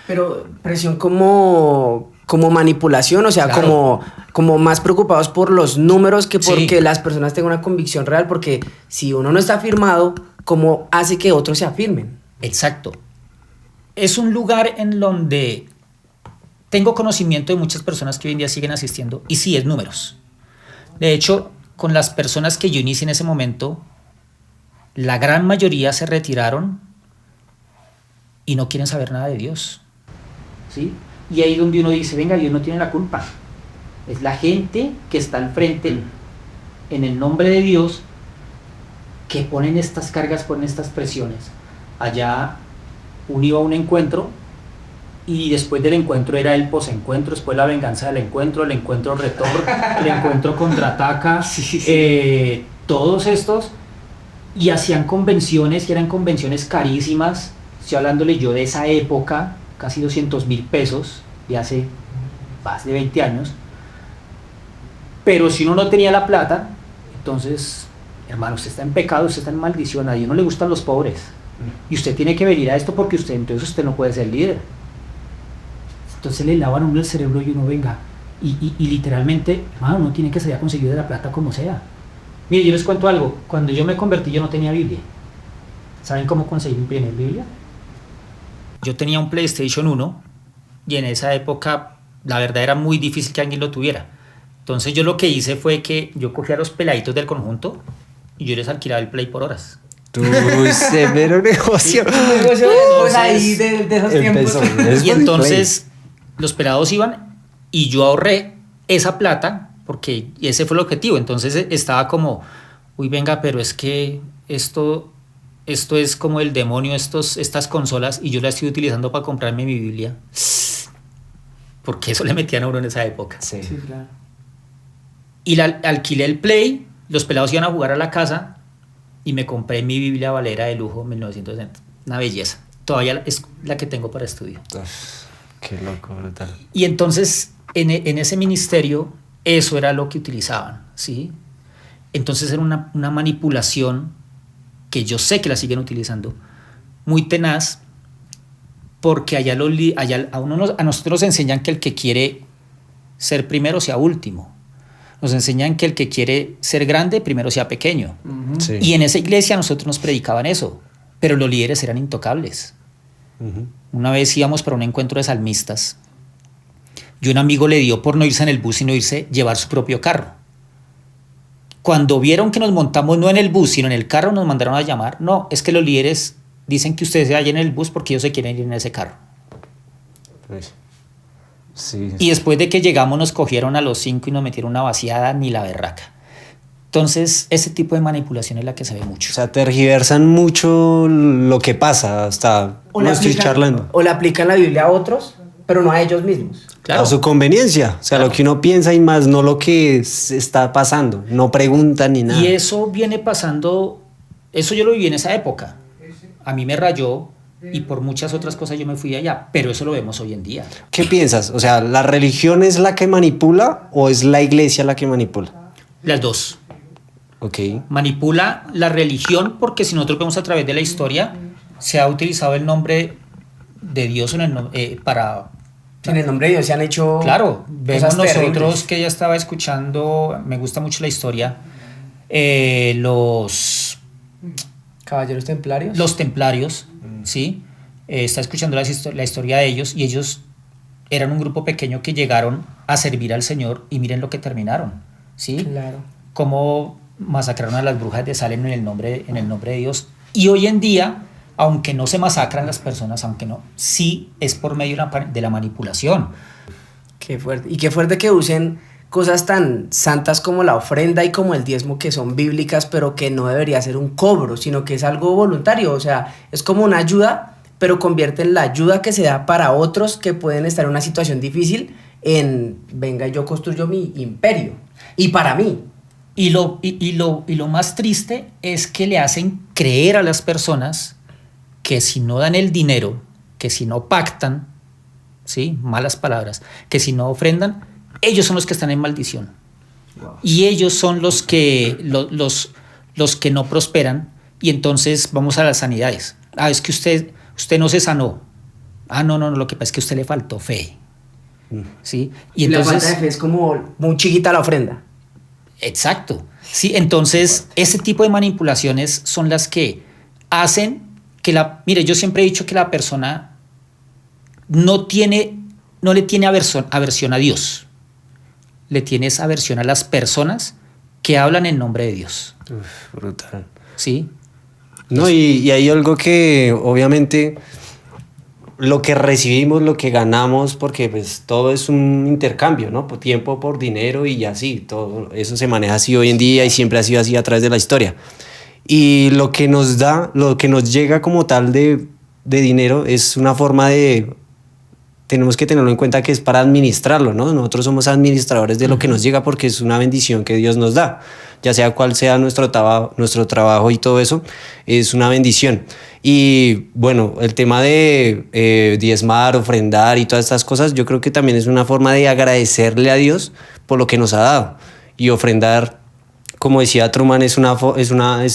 Pero presión como manipulación, o sea, Claro. como más preocupados por los números que porque Sí. las personas tengan una convicción real, porque si uno no está afirmado, ¿cómo hace que otros se afirmen? Exacto. Es un lugar en donde tengo conocimiento de muchas personas que hoy en día siguen asistiendo, y sí, es números. De hecho, con las personas que yo inicié en ese momento, la gran mayoría se retiraron y no quieren saber nada de Dios. ¿Sí? Y ahí donde uno dice, venga, Dios no tiene la culpa. Es la gente que está al frente, en el nombre de Dios, que ponen estas cargas, ponen estas presiones. Allá uno iba a un encuentro y después del encuentro era el posencuentro, después la venganza del encuentro, el encuentro retorno, el encuentro contraataca, todos estos, y hacían convenciones, y eran convenciones carísimas. Estoy hablándole yo de esa época, casi 200,000 pesos, de hace más de 20 años. Pero si uno no tenía la plata, entonces, hermano, usted está en pecado, usted está en maldición, a Dios no le gustan los pobres. Y usted tiene que venir a esto porque entonces usted no puede ser líder. Entonces le lavan a uno el cerebro y uno venga. Y literalmente, hermano, uno tiene que salir a conseguir de la plata como sea. Mire, yo les cuento algo. Cuando yo me convertí, yo no tenía Biblia. ¿Saben cómo conseguí mi primera Biblia? Yo tenía un PlayStation 1 y en esa época, la verdad, era muy difícil que alguien lo tuviera. Entonces yo lo que hice fue que yo cogí a los peladitos del conjunto y yo les alquilaba el Play por horas. Uy, severo negocio. Pues ahí de esos Empezó. tiempos. Y entonces los pelados iban y yo ahorré esa plata porque ese fue el objetivo. Entonces estaba como, uy, venga, pero es que esto es como el demonio, estas consolas, y yo las estoy utilizando para comprarme mi Biblia. Porque eso le metían a uno en esa época. Sí. Sí, claro. Y alquilé el Play, los pelados iban a jugar a la casa y me compré mi Biblia Valera de lujo 1960. Una belleza. Todavía es la que tengo para estudio. Uf, qué loco, brutal. Y entonces en ese ministerio eso era lo que utilizaban, ¿sí? Entonces era una manipulación que yo sé que la siguen utilizando, muy tenaz, porque allá, a nosotros nos enseñan que el que quiere ser primero sea último. Nos enseñan que el que quiere ser grande primero sea pequeño. Sí. Y en esa iglesia nosotros nos predicaban eso, pero los líderes eran intocables. Una vez íbamos para un encuentro de salmistas y un amigo le dio por no irse en el bus, sino llevar su propio carro. Cuando vieron que nos montamos no en el bus, sino en el carro, nos mandaron a llamar. No, es que los líderes dicen que ustedes se vayan en el bus porque ellos se quieren ir en ese carro. Sí. Y después de que llegamos nos cogieron a los 5 y nos metieron una vaciada ni la berraca. Entonces, ese tipo de manipulación es la que se ve mucho. O sea, tergiversan mucho lo que pasa, hasta no estoy charlando. O le aplican la Biblia a otros, pero no a ellos mismos. Claro. A su conveniencia, o sea, Claro. lo que uno piensa y más, no lo que está pasando, no preguntan ni nada. Y eso viene pasando, eso yo lo viví en esa época. A mí me rayó y por muchas otras cosas yo me fui allá, pero eso lo vemos hoy en día. ¿Qué piensas? O sea, ¿la religión es la que manipula o es la iglesia la que manipula? Las dos. Ok. Manipula la religión porque si nosotros vemos a través de la historia, se ha utilizado el nombre de Dios para... En el nombre de Dios se han hecho Claro, vemos cosas nosotros terribles. que ya estaba escuchando, me gusta mucho la historia, los Caballeros templarios. templarios, ¿sí? Está escuchando la historia de ellos y ellos eran un grupo pequeño que llegaron a servir al Señor y miren lo que terminaron, ¿sí? Claro. Cómo masacraron a las brujas de Salem en el nombre de Dios. Y hoy en día, aunque no se masacran las personas, aunque no, sí es por medio de la manipulación. Qué fuerte. Y qué fuerte que usen cosas tan santas como la ofrenda y como el diezmo, que son bíblicas, pero que no debería ser un cobro, sino que es algo voluntario. O sea, es como una ayuda, pero convierten la ayuda que se da para otros que pueden estar en una situación difícil en, venga, yo construyo mi imperio. Y para mí. Y lo más triste es que le hacen creer a las personas que si no dan el dinero, que si no pactan, ¿sí? Malas palabras, que si no ofrendan, ellos son los que están en maldición. Wow. Y ellos son los que, los que no prosperan. Y entonces vamos a las sanidades. Ah, es que usted no se sanó. Ah, no, lo que pasa es que a usted le faltó fe. ¿Sí? Y entonces, la falta de fe es como muy chiquita la ofrenda. Exacto. Sí, entonces ese tipo de manipulaciones son las que hacen que mire, yo siempre he dicho que la persona no le tiene aversión a Dios. Le tienes aversión a las personas que hablan en nombre de Dios. Uf, brutal. ¿Sí? No, y hay algo que obviamente lo que recibimos, lo que ganamos, porque pues todo es un intercambio, ¿no? Por tiempo, por dinero y así, todo eso se maneja así hoy en día y siempre ha sido así a través de la historia. Y lo que nos da, lo que nos llega como tal de dinero es una forma de... Tenemos que tenerlo en cuenta que es para administrarlo, ¿no? Nosotros somos administradores de lo que nos llega porque es una bendición que Dios nos da. Ya sea cual sea nuestro trabajo y todo eso, es una bendición. Y bueno, el tema de diezmar, ofrendar y todas estas cosas, yo creo que también es una forma de agradecerle a Dios por lo que nos ha dado. Y ofrendar, como decía Truman, es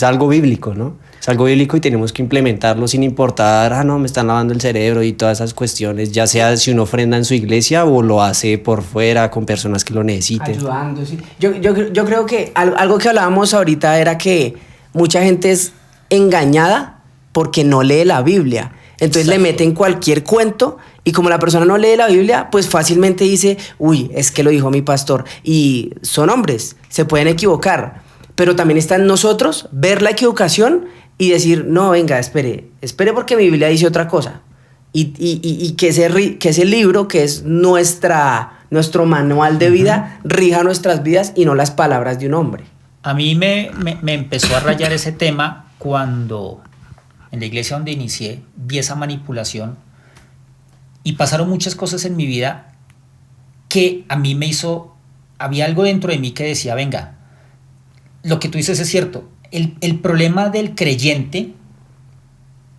algo bíblico, ¿no? Es algo bíblico y tenemos que implementarlo sin importar, no, me están lavando el cerebro y todas esas cuestiones, ya sea si uno ofrenda en su iglesia o lo hace por fuera con personas que lo necesiten. Ayudando, sí. Yo creo que algo que hablábamos ahorita era que mucha gente es engañada porque no lee la Biblia. Entonces le meten cualquier cuento y como la persona no lee la Biblia, pues fácilmente dice, uy, es que lo dijo mi pastor. Y son hombres, se pueden equivocar, pero también está en nosotros ver la equivocación y decir, no, venga, espere porque mi Biblia dice otra cosa. Y que ese libro, que es nuestro manual de vida, rija nuestras vidas y no las palabras de un hombre. A mí me empezó a rayar ese tema cuando en la iglesia donde inicié vi esa manipulación y pasaron muchas cosas en mi vida que a mí había algo dentro de mí que decía, venga, lo que tú dices es cierto. El problema del creyente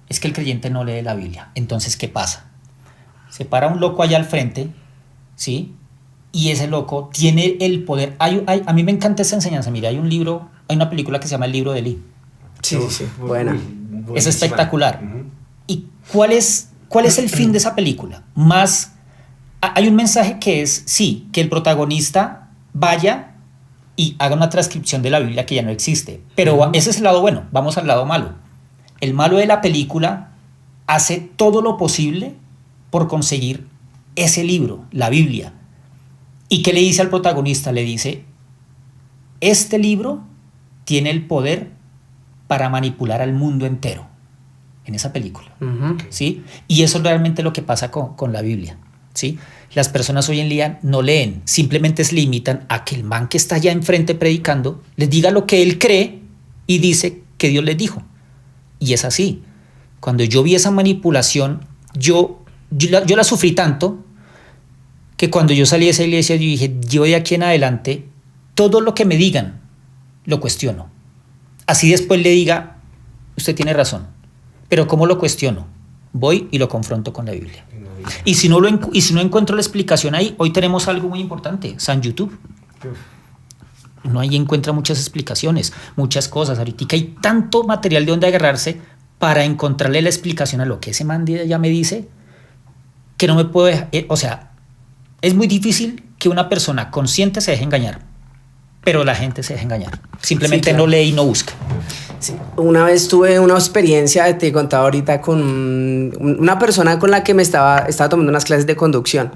es que el creyente no lee la Biblia. Entonces, ¿qué pasa? Se para un loco allá al frente, ¿sí? Y ese loco tiene el poder. A mí me encanta esa enseñanza. Mira, hay un libro hay una película que se llama El libro de Eli. Sí, buena. Es espectacular. ¿Y cuál es el fin de esa película? Hay un mensaje que es, sí, que el protagonista vaya y haga una transcripción de la Biblia que ya no existe. Pero ese es el lado bueno, vamos al lado malo. El malo de la película hace todo lo posible por conseguir ese libro, la Biblia. ¿Y qué le dice al protagonista? Le dice, este libro tiene el poder para manipular al mundo entero en esa película. ¿Sí? Y eso es realmente lo que pasa con la Biblia. ¿Sí? Las personas hoy en día no leen, simplemente se limitan a que el man que está allá enfrente predicando les diga lo que él cree y dice que Dios les dijo. Y es así. Cuando yo vi esa manipulación, yo la sufrí tanto que cuando yo salí de esa iglesia, yo dije, yo de aquí en adelante, todo lo que me digan, lo cuestiono. Así después le diga, usted tiene razón. Pero ¿cómo lo cuestiono? Voy y lo confronto con la Biblia. Y si no encuentro la explicación ahí, hoy tenemos algo muy importante, San YouTube. Uno ahí encuentra muchas explicaciones, muchas cosas. Ahorita hay tanto material de donde agarrarse para encontrarle la explicación a lo que ese man ya me dice, que no me puedo dejar, o sea, es muy difícil que una persona consciente se deje engañar, pero la gente se deja engañar. Simplemente no lee y no busca. Sí. Una vez tuve una experiencia, te contaba ahorita, con una persona con la que estaba tomando unas clases de conducción.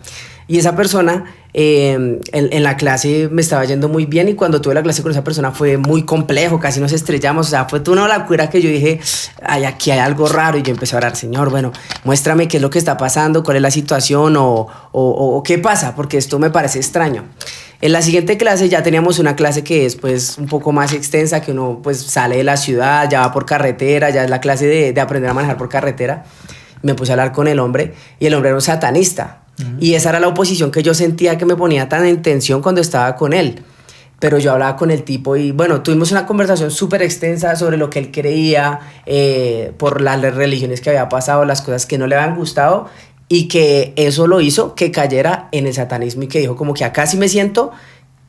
Y esa persona en la clase me estaba yendo muy bien, y cuando tuve la clase con esa persona fue muy complejo, casi nos estrellamos, o sea, fue toda una locura que yo dije, ay, aquí hay algo raro, y yo empecé a orar, Señor, bueno, muéstrame qué es lo que está pasando, cuál es la situación o qué pasa, porque esto me parece extraño. En la siguiente clase ya teníamos una clase que es pues un poco más extensa, que uno pues sale de la ciudad, ya va por carretera, ya es la clase de aprender a manejar por carretera. Me puse a hablar con el hombre y el hombre era un satanista. Y esa era la oposición que yo sentía que me ponía tan en tensión cuando estaba con él. Pero yo hablaba con el tipo y bueno, tuvimos una conversación súper extensa sobre lo que él creía, por las religiones que había pasado, las cosas que no le habían gustado, y que eso lo hizo que cayera en el satanismo, y que dijo como que acá sí me siento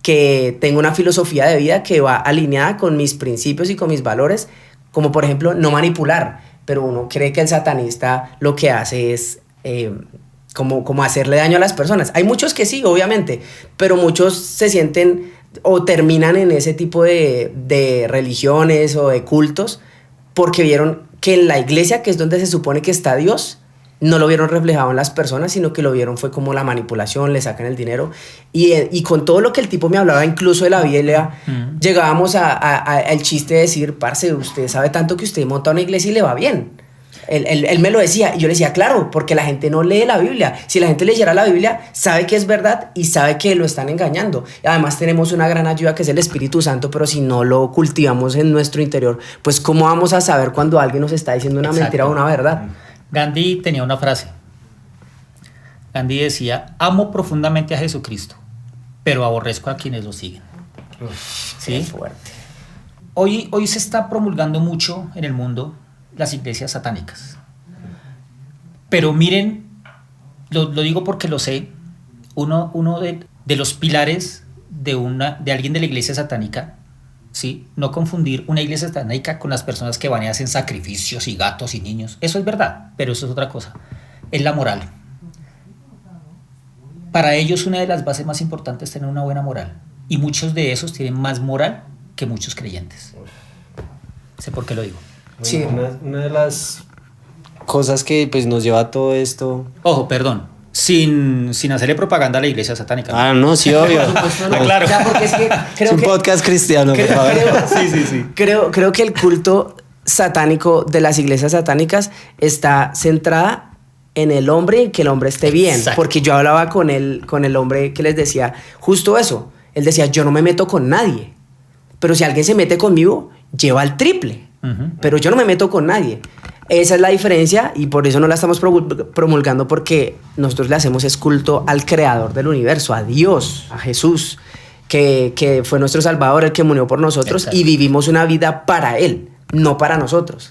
que tengo una filosofía de vida que va alineada con mis principios y con mis valores, como por ejemplo no manipular. Pero uno cree que el satanista lo que hace es como hacerle daño a las personas. Hay muchos que sí, obviamente, pero muchos se sienten o terminan en ese tipo de religiones o de cultos porque vieron que en la iglesia, que es donde se supone que está Dios, no lo vieron reflejado en las personas, sino que lo vieron fue como la manipulación, le sacan el dinero. Y con todo lo que el tipo me hablaba, incluso de la Biblia, llegábamos al chiste de decir, parce, usted sabe tanto que usted monta una iglesia y le va bien. Él me lo decía, y yo le decía, claro, porque la gente no lee la Biblia. Si la gente leyera la Biblia, sabe que es verdad y sabe que lo están engañando. Y además tenemos una gran ayuda que es el Espíritu Santo, pero si no lo cultivamos en nuestro interior, pues ¿cómo vamos a saber cuando alguien nos está diciendo una mentira o una verdad? Gandhi tenía una frase. Gandhi decía, amo profundamente a Jesucristo, pero aborrezco a quienes lo siguen. ¿Sí? Qué fuerte. Hoy se está promulgando mucho en el mundo las iglesias satánicas. Pero miren, lo digo porque lo sé, uno de los pilares de alguien de la iglesia satánica, ¿sí? No confundir una iglesia satánica con las personas que van y hacen sacrificios y gatos y niños. Eso es verdad, pero eso es otra cosa. Es la moral. Para ellos una de las bases más importantes es tener una buena moral. Y muchos de esos tienen más moral que muchos creyentes. Sé por qué lo digo. Bueno, sí, una de las cosas que pues nos lleva a todo esto... Ojo, perdón. Sin hacerle propaganda a la iglesia satánica. Ah, no, sí, obvio. Claro. Ya, porque es que es un podcast cristiano, por favor. Sí. Creo que el culto satánico de las iglesias satánicas está centrada en el hombre y que el hombre esté bien. Exacto. Porque yo hablaba con el hombre que les decía justo eso. Él decía, yo no me meto con nadie, pero si alguien se mete conmigo, lleva el triple. Pero yo no me meto con nadie. Esa es la diferencia, y por eso no la estamos promulgando, porque nosotros le hacemos es culto al creador del universo, a Dios, a Jesús, que fue nuestro Salvador, el que murió por nosotros. Exacto. Y vivimos una vida para Él. no para nosotros.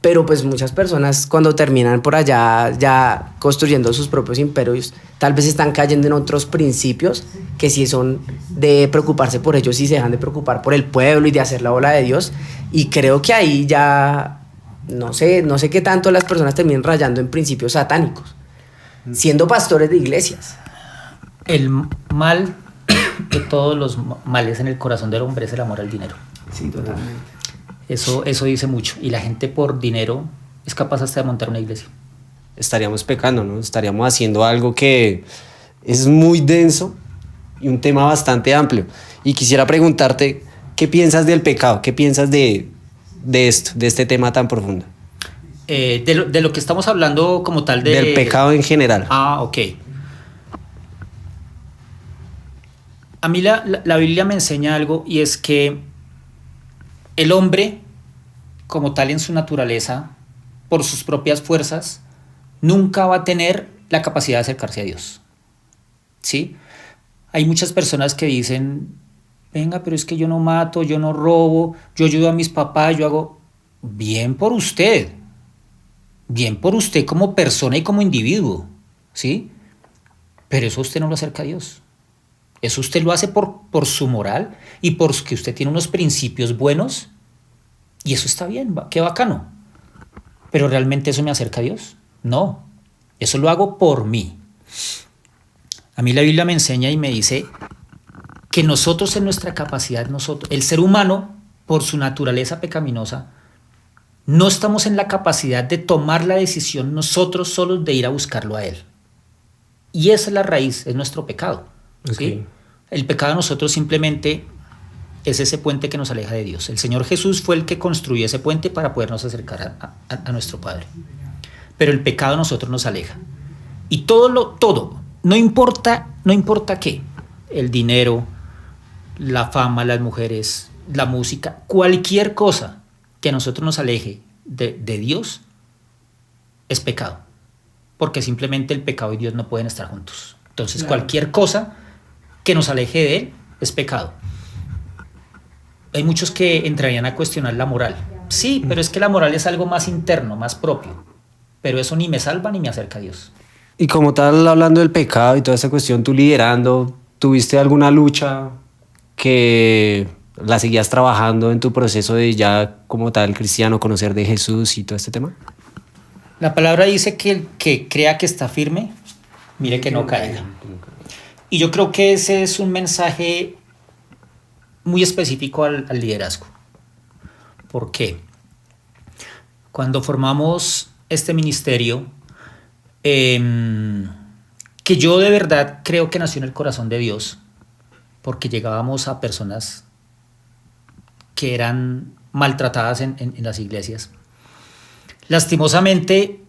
Pero pues muchas personas cuando terminan por allá ya construyendo sus propios imperios, tal vez están cayendo en otros principios que sí son de preocuparse por ellos y se dejan de preocupar por el pueblo y de hacer la obra de Dios. Y creo que ahí ya no sé qué tanto las personas terminan rayando en principios satánicos, siendo pastores de iglesias. El mal de todos los males en el corazón del hombre es el amor al dinero. Sí, totalmente. Eso dice mucho. Y la gente por dinero es capaz hasta de montar una iglesia. Estaríamos pecando, ¿no? Estaríamos haciendo algo que es muy denso y un tema bastante amplio. Y quisiera preguntarte, ¿qué piensas del pecado? ¿Qué piensas de esto, de este tema tan profundo? De lo que estamos hablando como tal de... Del pecado en general. Ah, ok. A mí la Biblia me enseña algo, y es que el hombre, como tal en su naturaleza, por sus propias fuerzas, nunca va a tener la capacidad de acercarse a Dios. ¿Sí? Hay muchas personas que dicen, venga, pero es que yo no mato, yo no robo, yo ayudo a mis papás, yo hago... Bien por usted como persona y como individuo, ¿sí? Pero eso usted no lo acerca a Dios. Eso usted lo hace por su moral y porque usted tiene unos principios buenos, y eso está bien, qué bacano. Pero ¿realmente eso me acerca a Dios? No, eso lo hago por mí. A mí la Biblia me enseña y me dice que nosotros en nuestra capacidad, el ser humano, por su naturaleza pecaminosa, no estamos en la capacidad de tomar la decisión nosotros solos de ir a buscarlo a Él. Y esa es la raíz, es nuestro pecado. ¿Sí? Okay. El pecado de nosotros simplemente es ese puente que nos aleja de Dios. El Señor Jesús fue el que construyó ese puente para podernos acercar a nuestro Padre. Pero el pecado de nosotros nos aleja. Y todo, no importa qué, el dinero, la fama, las mujeres, la música, cualquier cosa que a nosotros nos aleje de Dios es pecado. Porque simplemente el pecado y Dios no pueden estar juntos. Entonces, claro, cualquier cosa que nos aleje de Él es pecado. Hay muchos que entrarían a cuestionar la moral. Sí, pero es que la moral es algo más interno, más propio. Pero eso ni me salva ni me acerca a Dios. Y como tal, hablando del pecado y toda esa cuestión, tú liderando, ¿tuviste alguna lucha que la seguías trabajando en tu proceso de ya como tal cristiano, conocer de Jesús y todo este tema? La palabra dice que el que crea que está firme, mire que no caiga. Y yo creo que ese es un mensaje muy específico al liderazgo. ¿Por qué? Cuando formamos este ministerio, que yo de verdad creo que nació en el corazón de Dios, porque llegábamos a personas que eran maltratadas en las iglesias. Lastimosamente,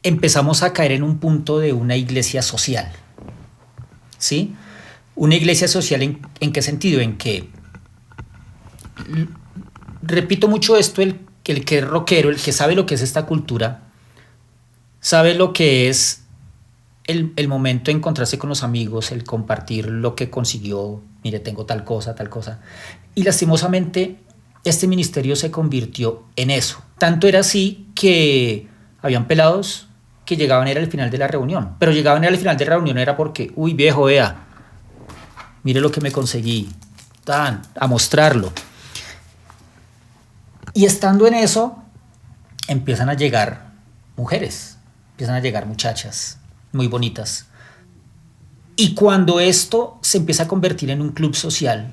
empezamos a caer en un punto de una iglesia social. ¿Sí? Una iglesia social, ¿en qué sentido? En que, repito mucho esto, el que es rockero, el que sabe lo que es esta cultura, sabe lo que es el momento de encontrarse con los amigos, el compartir lo que consiguió, mire, tengo tal cosa. Y lastimosamente, este ministerio se convirtió en eso. Tanto era así que habían pelados que llegaban era al final de la reunión, pero llegaban al final de la reunión era porque, uy viejo, vea, mire lo que me conseguí, a mostrarlo. Y estando en eso, empiezan a llegar mujeres, empiezan a llegar muchachas muy bonitas. Y cuando esto se empieza a convertir en un club social,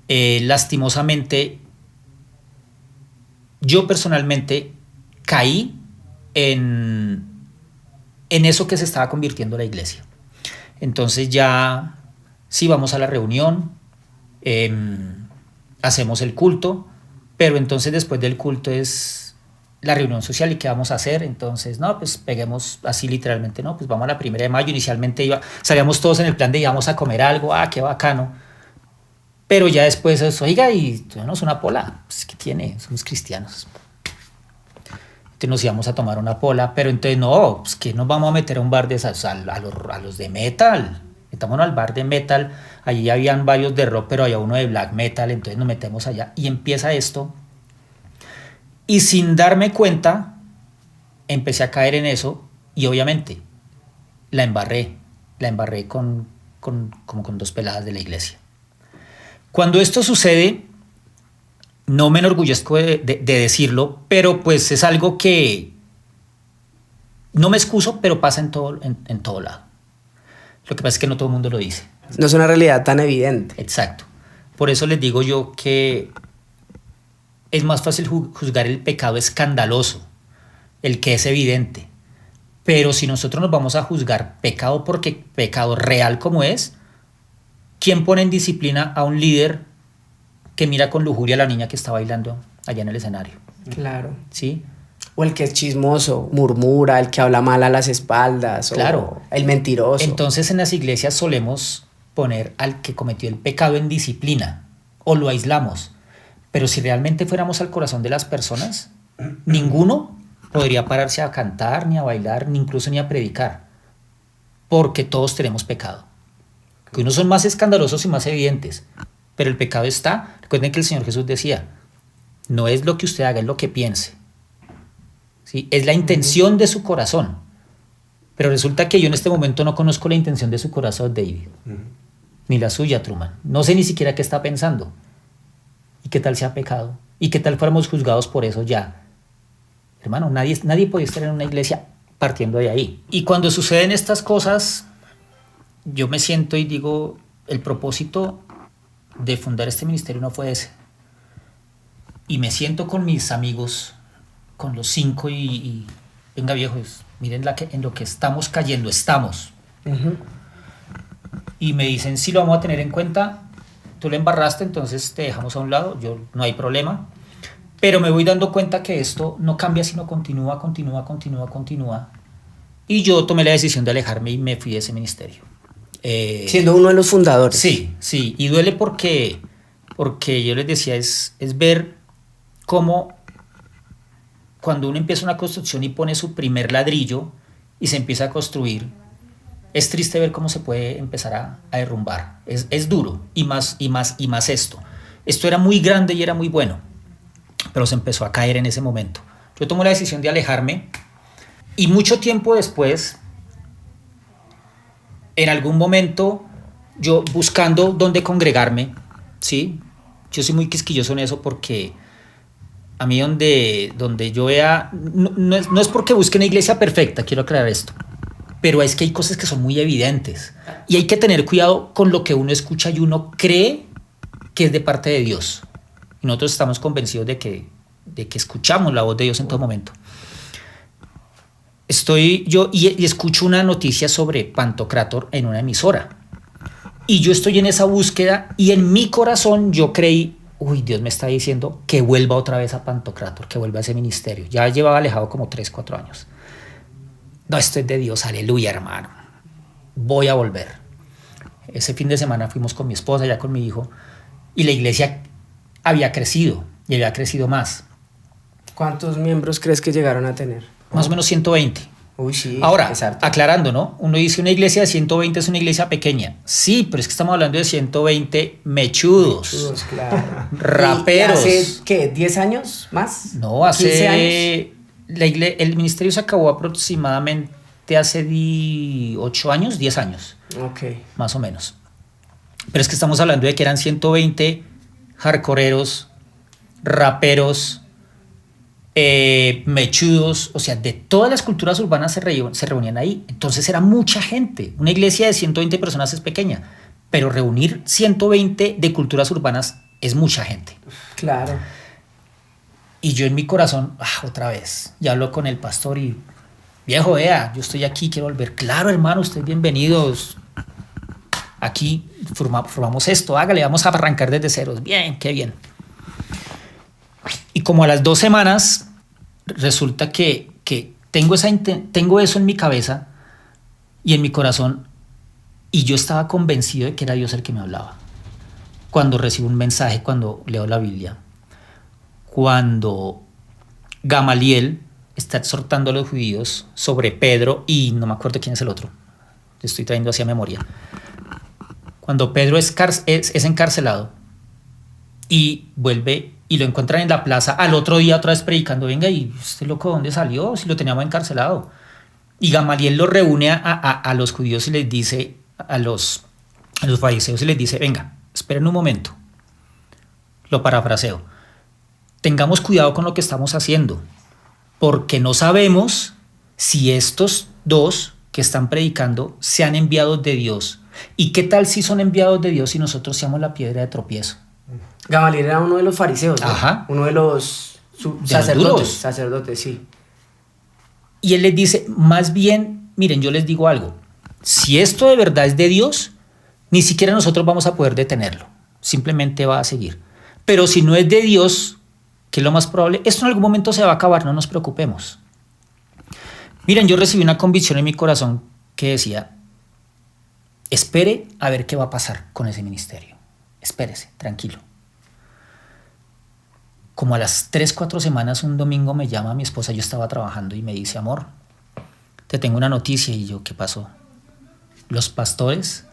lastimosamente, yo personalmente caí en eso que se estaba convirtiendo la iglesia. Entonces ya sí vamos a la reunión, hacemos el culto, pero entonces después del culto es la reunión social y ¿qué vamos a hacer? Entonces, no, pues peguemos así literalmente, no, pues vamos a la 1 de mayo, inicialmente salíamos todos en el plan de íbamos a comer algo, qué bacano, pero ya después eso, oiga, y tenemos una pola, pues ¿qué tiene? Somos cristianos. Entonces nos íbamos a tomar una pola, pero entonces no, pues que nos vamos a meter a un bar de esas, a los de metal, metámonos al bar de metal, allí habían varios de rock, pero había uno de black metal, entonces nos metemos allá y empieza esto Y sin darme cuenta, empecé a caer en eso y obviamente la embarré como con 2 peladas de la iglesia. Cuando esto sucede, no me enorgullezco de decirlo, pero pues es algo que no me excuso, pero pasa en todo lado. Lo que pasa es que no todo el mundo lo dice. No es una realidad tan evidente. Exacto. Por eso les digo yo que es más fácil juzgar el pecado escandaloso, el que es evidente. Pero si nosotros nos vamos a juzgar pecado porque pecado real como es, ¿quién pone en disciplina a un líder que mira con lujuria a la niña que está bailando allá en el escenario? Claro. ¿Sí? O el que es chismoso, murmura, el que habla mal a las espaldas, Claro. O el mentiroso. Entonces en las iglesias solemos poner al que cometió el pecado en disciplina o lo aislamos. Pero si realmente fuéramos al corazón de las personas, ninguno podría pararse a cantar, ni a bailar, ni incluso ni a predicar, porque todos tenemos pecado. Que unos son más escandalosos y más evidentes, pero el pecado está. Recuerden que el Señor Jesús decía, no es lo que usted haga, es lo que piense. ¿Sí? Es la intención de su corazón. Pero resulta que yo en este momento no conozco la intención de su corazón, David. Ni la suya, Truman. No sé ni siquiera qué está pensando. ¿Y qué tal sea pecado? ¿Y qué tal fuéramos juzgados por eso ya? Hermano, nadie puede estar en una iglesia partiendo de ahí. Y cuando suceden estas cosas, yo me siento y digo, el propósito de fundar este ministerio no fue ese. Y me siento con mis amigos, con los 5 y venga viejos, miren en lo que estamos cayendo, estamos. Uh-huh. Y me dicen, sí lo vamos a tener en cuenta, tú lo embarraste, entonces te dejamos a un lado, yo no hay problema. Pero me voy dando cuenta que esto no cambia, sino continúa. Y yo tomé la decisión de alejarme y me fui de ese ministerio. Siendo uno de los fundadores. Sí. Y duele porque yo les decía, es ver cómo cuando uno empieza una construcción y pone su primer ladrillo y se empieza a construir, es triste ver cómo se puede empezar a derrumbar. Es duro y más esto. Esto era muy grande y era muy bueno, pero se empezó a caer en ese momento. Yo tomo la decisión de alejarme y mucho tiempo después, en algún momento, yo buscando dónde congregarme, ¿sí? Yo soy muy quisquilloso en eso porque a mí donde yo vea, no es porque busque una iglesia perfecta, quiero aclarar esto, pero es que hay cosas que son muy evidentes y hay que tener cuidado con lo que uno escucha y uno cree que es de parte de Dios. Y nosotros estamos convencidos de que escuchamos la voz de Dios en todo momento. Estoy yo y escucho una noticia sobre Pantocrátor en una emisora. Y yo estoy en esa búsqueda y en mi corazón yo creí, Dios me está diciendo que vuelva otra vez a Pantocrátor, que vuelva a ese ministerio. Ya llevaba alejado como 3-4 años. No, esto es de Dios, aleluya, hermano. Voy a volver. Ese fin de semana fuimos con mi esposa, ya con mi hijo, y la iglesia había crecido y había crecido más. ¿Cuántos miembros crees que llegaron a tener? Más o menos 120. Uy, sí. Ahora, exacto. aclarando, ¿no? Uno dice una iglesia de 120 es una iglesia pequeña. Sí, pero es que estamos hablando de 120 mechudos. Mechudos, claro. Raperos. ¿Y hace qué? ¿10 años más? No, hace... 15 años. El ministerio se acabó aproximadamente hace 8 años, 10 años. Ok. Más o menos. Pero es que estamos hablando de que eran 120 hardcoreeros, raperos, mechudos, o sea, de todas las culturas urbanas se reunían ahí. Entonces era mucha gente. Una iglesia de 120 personas es pequeña, pero reunir 120 de culturas urbanas es mucha gente. Claro. Y yo en mi corazón, otra vez, ya hablo con el pastor y, viejo, vea, yo estoy aquí, quiero volver. Claro, hermano, ustedes bienvenidos. Aquí formamos esto, hágale, vamos a arrancar desde ceros. Bien, qué bien. Y como a las 2 semanas, resulta que tengo eso en mi cabeza y en mi corazón, y yo estaba convencido de que era Dios el que me hablaba. Cuando recibo un mensaje, cuando leo la Biblia, cuando Gamaliel está exhortando a los judíos sobre Pedro y no me acuerdo quién es el otro, estoy trayendo hacia memoria. Cuando Pedro es encarcelado y vuelve y lo encuentran en la plaza al otro día otra vez predicando, venga, ¿y este loco dónde salió? Si lo teníamos encarcelado. Y Gamaliel lo reúne a los judíos y les dice, a los fariseos y les dice, venga, esperen un momento. Lo parafraseo. Tengamos cuidado con lo que estamos haciendo, porque no sabemos si estos dos que están predicando sean enviados de Dios. ¿Y qué tal si son enviados de Dios y nosotros seamos la piedra de tropiezo? Gamaliel era uno de los fariseos, ¿no? Ajá. Uno de los sacerdotes, sí. Y él les dice, más bien, miren, yo les digo algo. Si esto de verdad es de Dios, ni siquiera nosotros vamos a poder detenerlo. Simplemente va a seguir. Pero si no es de Dios, que es lo más probable, esto en algún momento se va a acabar, no nos preocupemos. Miren, yo recibí una convicción en mi corazón que decía, espere a ver qué va a pasar con ese ministerio. Espérese, tranquilo. Como a las 3-4 semanas, un domingo me llama mi esposa, yo estaba trabajando y me dice, amor, te tengo una noticia. Y yo, ¿qué pasó? Los pastores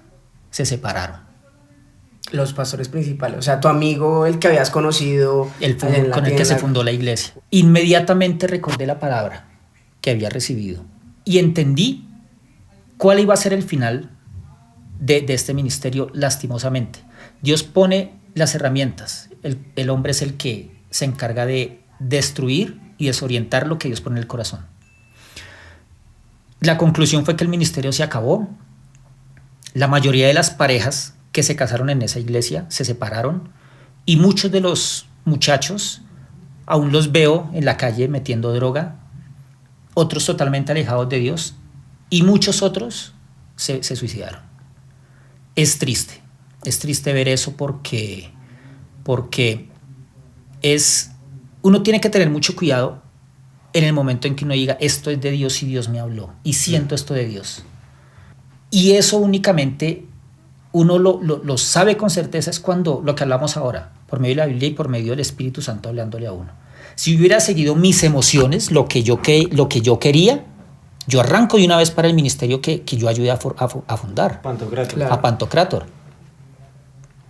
se separaron. Los pastores principales, o sea, tu amigo, el que habías conocido. Con el que se fundó la iglesia. Inmediatamente recordé la palabra que había recibido y entendí cuál iba a ser el final de este ministerio, lastimosamente. Dios pone las herramientas, el hombre es el que se encarga de destruir y desorientar lo que Dios pone en el corazón. La conclusión fue que el ministerio se acabó. La mayoría de las parejas que se casaron en esa iglesia se separaron y muchos de los muchachos aún los veo en la calle metiendo droga, otros totalmente alejados de Dios y muchos otros se suicidaron. Es triste ver eso porque uno tiene que tener mucho cuidado en el momento en que uno diga esto es de Dios y Dios me habló y siento esto de Dios. Y eso únicamente uno lo sabe con certeza es cuando lo que hablamos ahora, por medio de la Biblia y por medio del Espíritu Santo hablándole a uno. Si hubiera seguido mis emociones, lo que yo quería, yo arranco de una vez para el ministerio que yo ayudé a fundar, Pantocrátor. Claro. a Pantocrátor.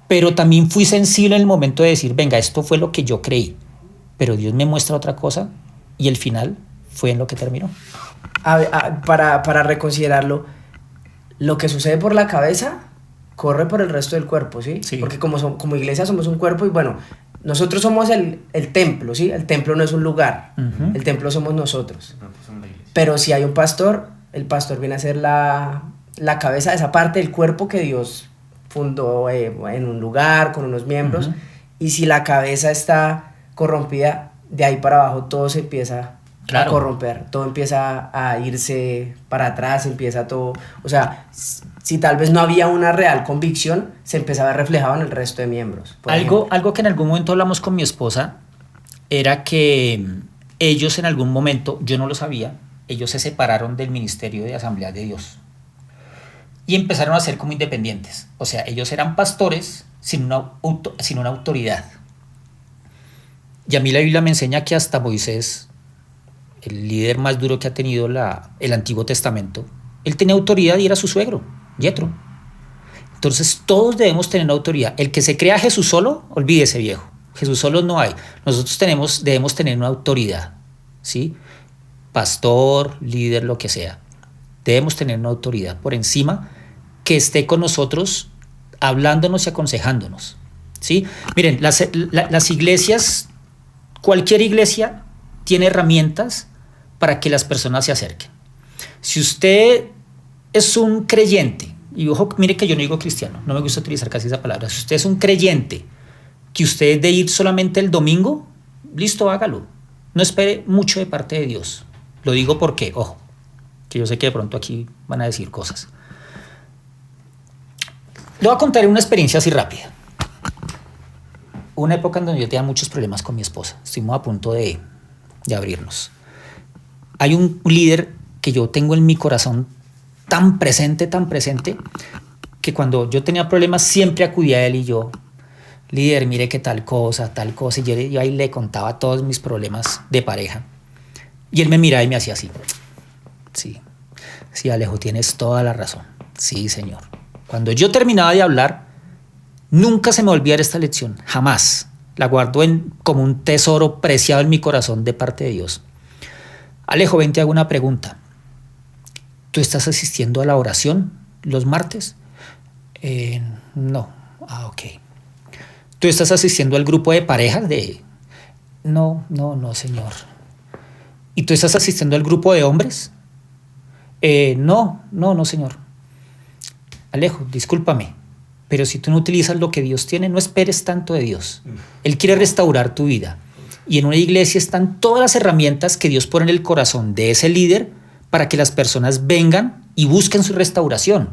Pero también fui sensible en el momento de decir, venga, esto fue lo que yo creí, pero Dios me muestra otra cosa y el final fue en lo que terminó. Para reconsiderarlo, lo que sucede por la cabeza corre por el resto del cuerpo, ¿sí? Sí. Porque como iglesia somos un cuerpo y bueno, nosotros somos el templo, ¿sí? El templo no es un lugar, el templo somos nosotros. Pero si hay un pastor, el pastor viene a ser la cabeza de esa parte del cuerpo que Dios fundó en un lugar, con unos miembros. Y si la cabeza está corrompida, de ahí para abajo todo se empieza a corromper, todo empieza a irse para atrás, empieza todo, o sea, si tal vez no había una real convicción, se empezaba a ver reflejado en el resto de miembros. Algo que en algún momento hablamos con mi esposa era que ellos en algún momento, yo no lo sabía, ellos se separaron del ministerio de Asamblea de Dios y empezaron a ser como independientes. O sea, ellos eran pastores sin una autoridad. Y a mí la Biblia me enseña que hasta Moisés, el líder más duro que ha tenido el Antiguo Testamento, él tenía autoridad y era su suegro, Yetro. Entonces todos debemos tener autoridad. El que se crea Jesús solo, olvídese, viejo. Jesús solo no hay. Nosotros debemos tener una autoridad, ¿sí? Pastor, líder, lo que sea. Debemos tener una autoridad por encima que esté con nosotros hablándonos y aconsejándonos, ¿sí? Miren, las iglesias, cualquier iglesia tiene herramientas para que las personas se acerquen. Si usted es un creyente, y ojo, mire que yo no digo cristiano, no me gusta utilizar casi esa palabra, si usted es un creyente, que usted es de ir solamente el domingo, listo, hágalo. No espere mucho de parte de Dios. Lo digo porque, ojo, que yo sé que de pronto aquí van a decir cosas. Le voy a contar una experiencia así rápida. Una época en donde yo tenía muchos problemas con mi esposa. Estuvimos a punto de abrirnos. Hay un líder que yo tengo en mi corazón tan presente, que cuando yo tenía problemas siempre acudía a él y yo, líder, mire que tal cosa, y yo ahí le contaba todos mis problemas de pareja. Y él me miraba y me hacía así. Sí, Alejo, tienes toda la razón. Sí, señor. Cuando yo terminaba de hablar, nunca se me olvidara esta lección, jamás. La guardo como un tesoro preciado en mi corazón de parte de Dios. Alejo, ven, te hago una pregunta. ¿Tú estás asistiendo a la oración los martes? No. Ah, ok. ¿Tú estás asistiendo al grupo de parejas No, señor. ¿Y tú estás asistiendo al grupo de hombres? No, señor. Alejo, discúlpame, pero si tú no utilizas lo que Dios tiene, no esperes tanto de Dios. Él quiere restaurar tu vida. Y en una iglesia están todas las herramientas que Dios pone en el corazón de ese líder para que las personas vengan y busquen su restauración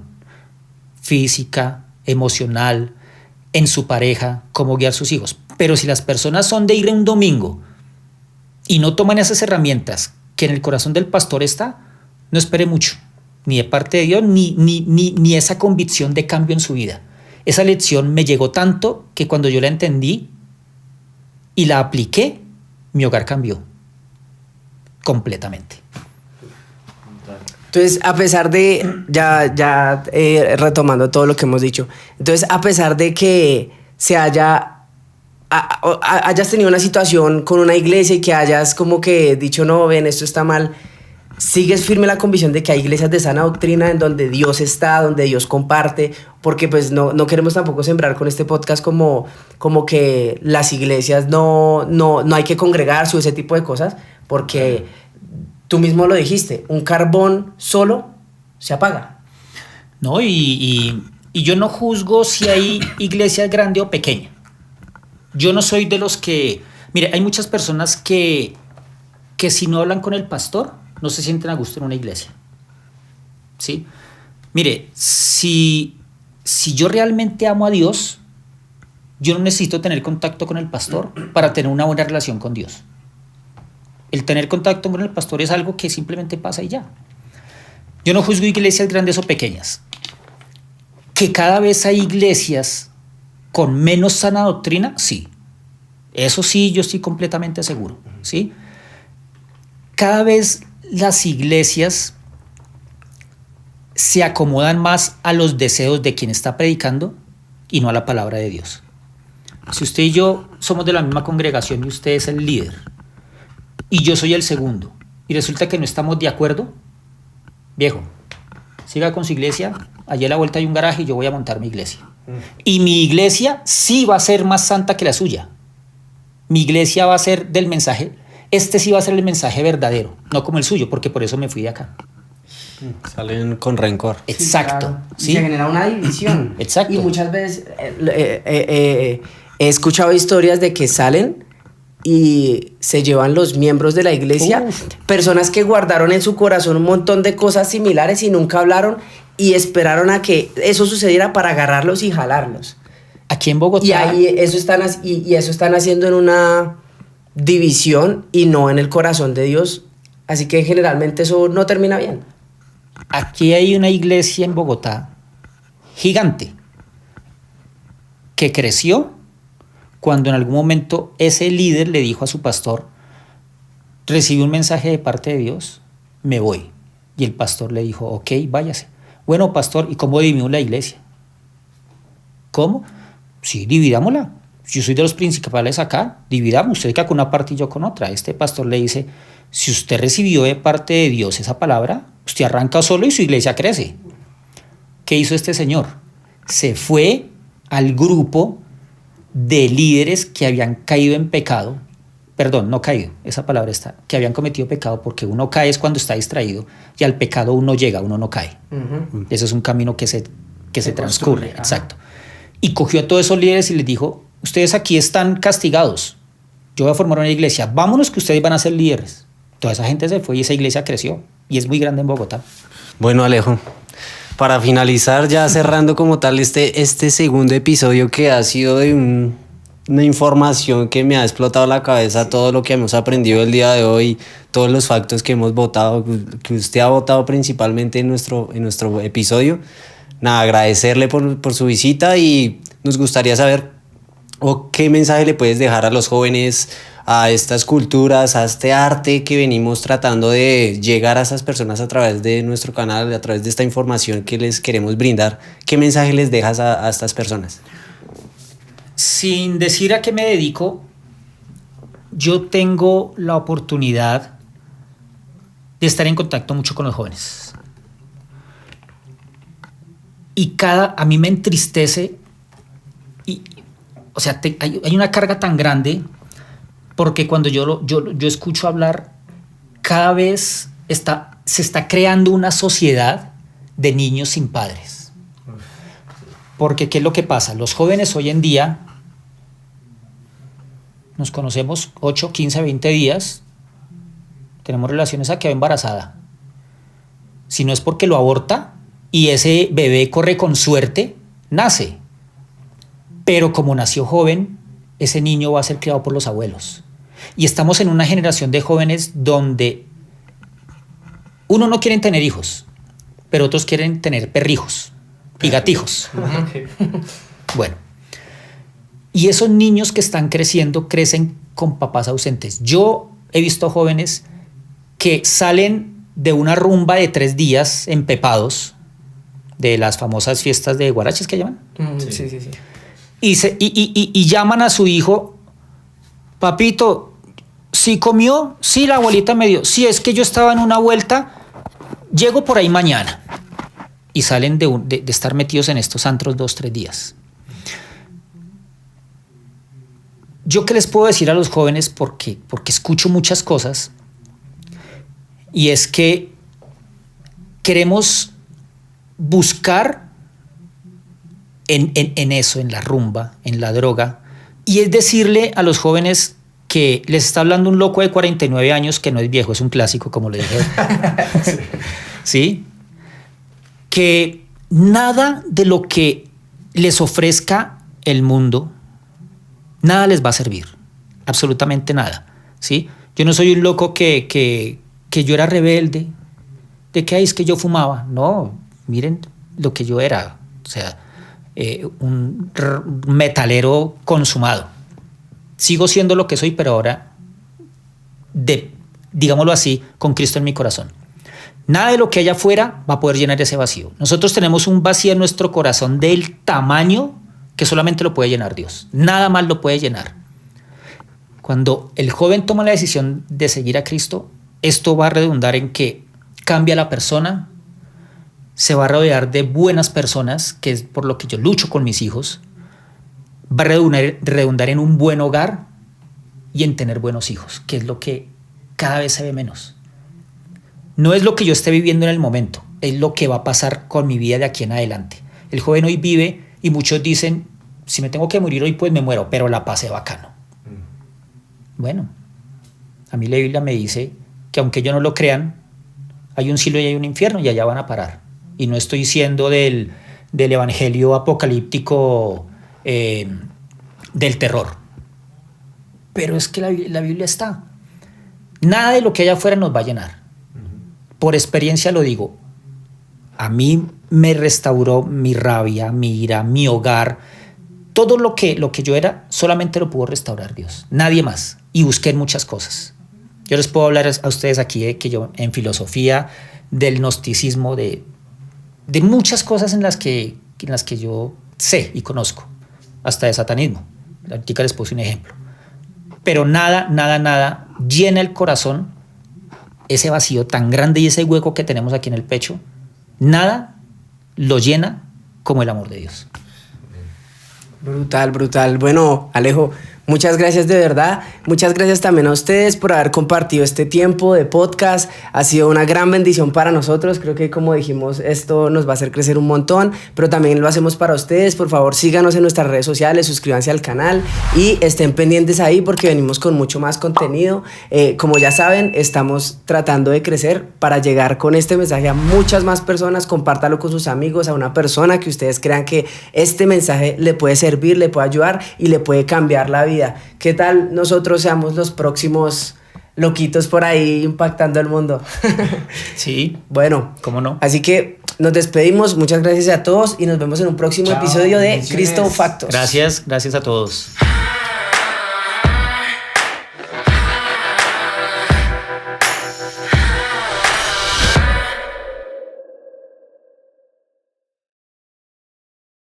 física, emocional, en su pareja, cómo guiar sus hijos. Pero si las personas son de ir un domingo y no toman esas herramientas que en el corazón del pastor está, no espere mucho, ni de parte de Dios, ni esa convicción de cambio en su vida. Esa lección me llegó tanto que cuando yo la entendí y la apliqué, mi hogar cambió completamente. Entonces, a pesar de, retomando todo lo que hemos dicho, entonces, a pesar de que hayas tenido una situación con una iglesia y que hayas como que dicho, no, ven, esto está mal, sigues firme la convicción de que hay iglesias de sana doctrina en donde Dios está, donde Dios comparte, porque pues no queremos tampoco sembrar con este podcast como que las iglesias no hay que congregarse o ese tipo de cosas, porque tú mismo lo dijiste, un carbón solo se apaga. No, y yo no juzgo si hay iglesias grande o pequeña. Yo no soy de los que... Mire, hay muchas personas que si no hablan con el pastor, no se sienten a gusto en una iglesia. ¿Sí? Mire, si yo realmente amo a Dios, yo no necesito tener contacto con el pastor para tener una buena relación con Dios. El tener contacto con el pastor es algo que simplemente pasa y ya. Yo no juzgo iglesias grandes o pequeñas. Que cada vez hay iglesias con menos sana doctrina, sí. Eso sí, yo estoy completamente seguro, ¿sí? Cada vez las iglesias se acomodan más a los deseos de quien está predicando y no a la palabra de Dios. Si usted y yo somos de la misma congregación y usted es el líder y yo soy el segundo y resulta que no estamos de acuerdo, viejo, siga con su iglesia, allá a la vuelta hay un garaje y yo voy a montar mi iglesia. Y mi iglesia sí va a ser más santa que la suya. Mi iglesia va a ser del mensaje, sí va a ser el mensaje verdadero, no como el suyo, porque por eso me fui de acá. Salen con rencor. Exacto. Claro. ¿Sí? Se genera una división. Exacto. Y muchas veces he escuchado historias de que salen y se llevan los miembros de la iglesia, personas que guardaron en su corazón un montón de cosas similares y nunca hablaron y esperaron a que eso sucediera para agarrarlos y jalarlos. Aquí en Bogotá. Y ahí eso están haciendo en una división y no en el corazón de Dios. Así que generalmente eso no termina bien. Aquí hay una iglesia en Bogotá gigante que creció cuando en algún momento ese líder le dijo a su pastor: recibí un mensaje de parte de Dios, me voy. Y el pastor le dijo: ok, váyase. Bueno, pastor, ¿y cómo dividimos la iglesia? ¿Cómo? Sí, dividámosla. Yo soy de los principales acá, dividamos, usted queda con una parte y yo con otra. Este pastor le dice: si usted recibió de parte de Dios esa palabra, usted arranca solo y su iglesia crece. ¿Qué hizo este señor? Se fue al grupo de líderes que habían caído en pecado. Perdón, no caído, esa palabra está, que habían cometido pecado, porque uno cae es cuando está distraído y al pecado uno llega, uno no cae. Ese es un camino que se transcurre, exacto. Y cogió a todos esos líderes y les dijo: ustedes aquí están castigados, yo voy a formar una iglesia, vámonos que ustedes van a ser líderes. Toda esa gente se fue y esa iglesia creció y es muy grande en Bogotá. Bueno, Alejo, para finalizar, ya cerrando como tal este segundo episodio, que ha sido de una información que me ha explotado la cabeza, todo lo que hemos aprendido el día de hoy, todos los factos que hemos votado, que usted ha votado principalmente en nuestro episodio. Nada, agradecerle por su visita, y nos gustaría saber qué mensaje le puedes dejar a los jóvenes, a estas culturas, a este arte que venimos tratando de llegar a esas personas a través de nuestro canal, a través de esta información que les queremos brindar. ¿Qué mensaje les dejas a estas personas? sin decir a qué me dedico, yo tengo la oportunidad de estar en contacto mucho con los jóvenes. Y a mí me entristece, o sea, hay una carga tan grande, porque cuando yo escucho hablar, cada vez se está creando una sociedad de niños sin padres. Porque ¿qué es lo que pasa? Los jóvenes hoy en día nos conocemos 8, 15, 20 días, tenemos relaciones a quedar embarazada. Si no es porque lo aborta y ese bebé corre con suerte, nace. Pero como nació joven, ese niño va a ser criado por los abuelos. Y estamos en una generación de jóvenes donde uno no quieren tener hijos, pero otros quieren tener perrijos y gatijos. Bueno, y esos niños que están creciendo crecen con papás ausentes. Yo he visto jóvenes que salen de una rumba de 3 días empepados, de las famosas fiestas de guaraches que llaman. Sí. Y llaman a su hijo: papito, ¿sí comió? Sí, la abuelita me dio. Sí, es que yo estaba en una vuelta, llego por ahí mañana. Y salen de estar metidos en estos antros 2, 3 días. ¿Yo qué les puedo decir a los jóvenes? Porque escucho muchas cosas, y es que queremos buscar en eso, en la rumba, en la droga, y es decirle a los jóvenes que les está hablando un loco de 49 años, que no es viejo, es un clásico, como le dije. ¿Sí? Que nada de lo que les ofrezca el mundo, nada les va a servir, absolutamente nada, ¿sí? Yo no soy un loco que yo era rebelde, de que es que yo fumaba. No, miren lo que yo era, o sea, un metalero consumado. Sigo siendo lo que soy, pero ahora, digámoslo así, con Cristo en mi corazón. Nada de lo que haya afuera va a poder llenar ese vacío. Nosotros tenemos un vacío en nuestro corazón del tamaño que solamente lo puede llenar Dios. Nada más lo puede llenar. Cuando el joven toma la decisión de seguir a Cristo, esto va a redundar en que cambia la persona, se va a rodear de buenas personas, que es por lo que yo lucho con mis hijos, va a redundar en un buen hogar y en tener buenos hijos, que es lo que cada vez se ve menos. No es lo que yo esté viviendo en el momento, es lo que va a pasar con mi vida de aquí en adelante. El joven hoy vive, y muchos dicen: si me tengo que morir hoy, pues me muero, pero la pasé bacano. Bueno, a mí la Biblia me dice que aunque ellos no lo crean, hay un cielo y hay un infierno, y allá van a parar. Y no estoy siendo del evangelio apocalíptico del terror. Pero es que la Biblia está. Nada de lo que haya afuera nos va a llenar. Por experiencia lo digo. A mí me restauró mi rabia, mi ira, mi hogar. Todo lo que yo era, solamente lo pudo restaurar Dios. Nadie más. Y busqué muchas cosas. Yo les puedo hablar a ustedes aquí de que yo, en filosofía, del gnosticismo, de muchas cosas en las que yo sé y conozco. Hasta de satanismo. Ahorita les puse un ejemplo. Pero nada llena el corazón, ese vacío tan grande y ese hueco que tenemos aquí en el pecho. Nada lo llena como el amor de Dios. Brutal. Bueno, Alejo, muchas gracias de verdad. Muchas gracias también a ustedes por haber compartido este tiempo de podcast. Ha sido una gran bendición para nosotros. Creo que, como dijimos, esto nos va a hacer crecer un montón, pero también lo hacemos para ustedes. Por favor, síganos en nuestras redes sociales, suscríbanse al canal y estén pendientes ahí, porque venimos con mucho más contenido. Como ya saben, estamos tratando de crecer para llegar con este mensaje a muchas más personas. Compártalo con sus amigos, a una persona que ustedes crean que este mensaje le puede servir, le puede ayudar y le puede cambiar la vida. ¿Qué tal nosotros seamos los próximos loquitos por ahí impactando el mundo? Sí. Bueno, ¿cómo no? Así que nos despedimos. Muchas gracias a todos y nos vemos en un próximo episodio de Cristo Factos. Gracias a todos.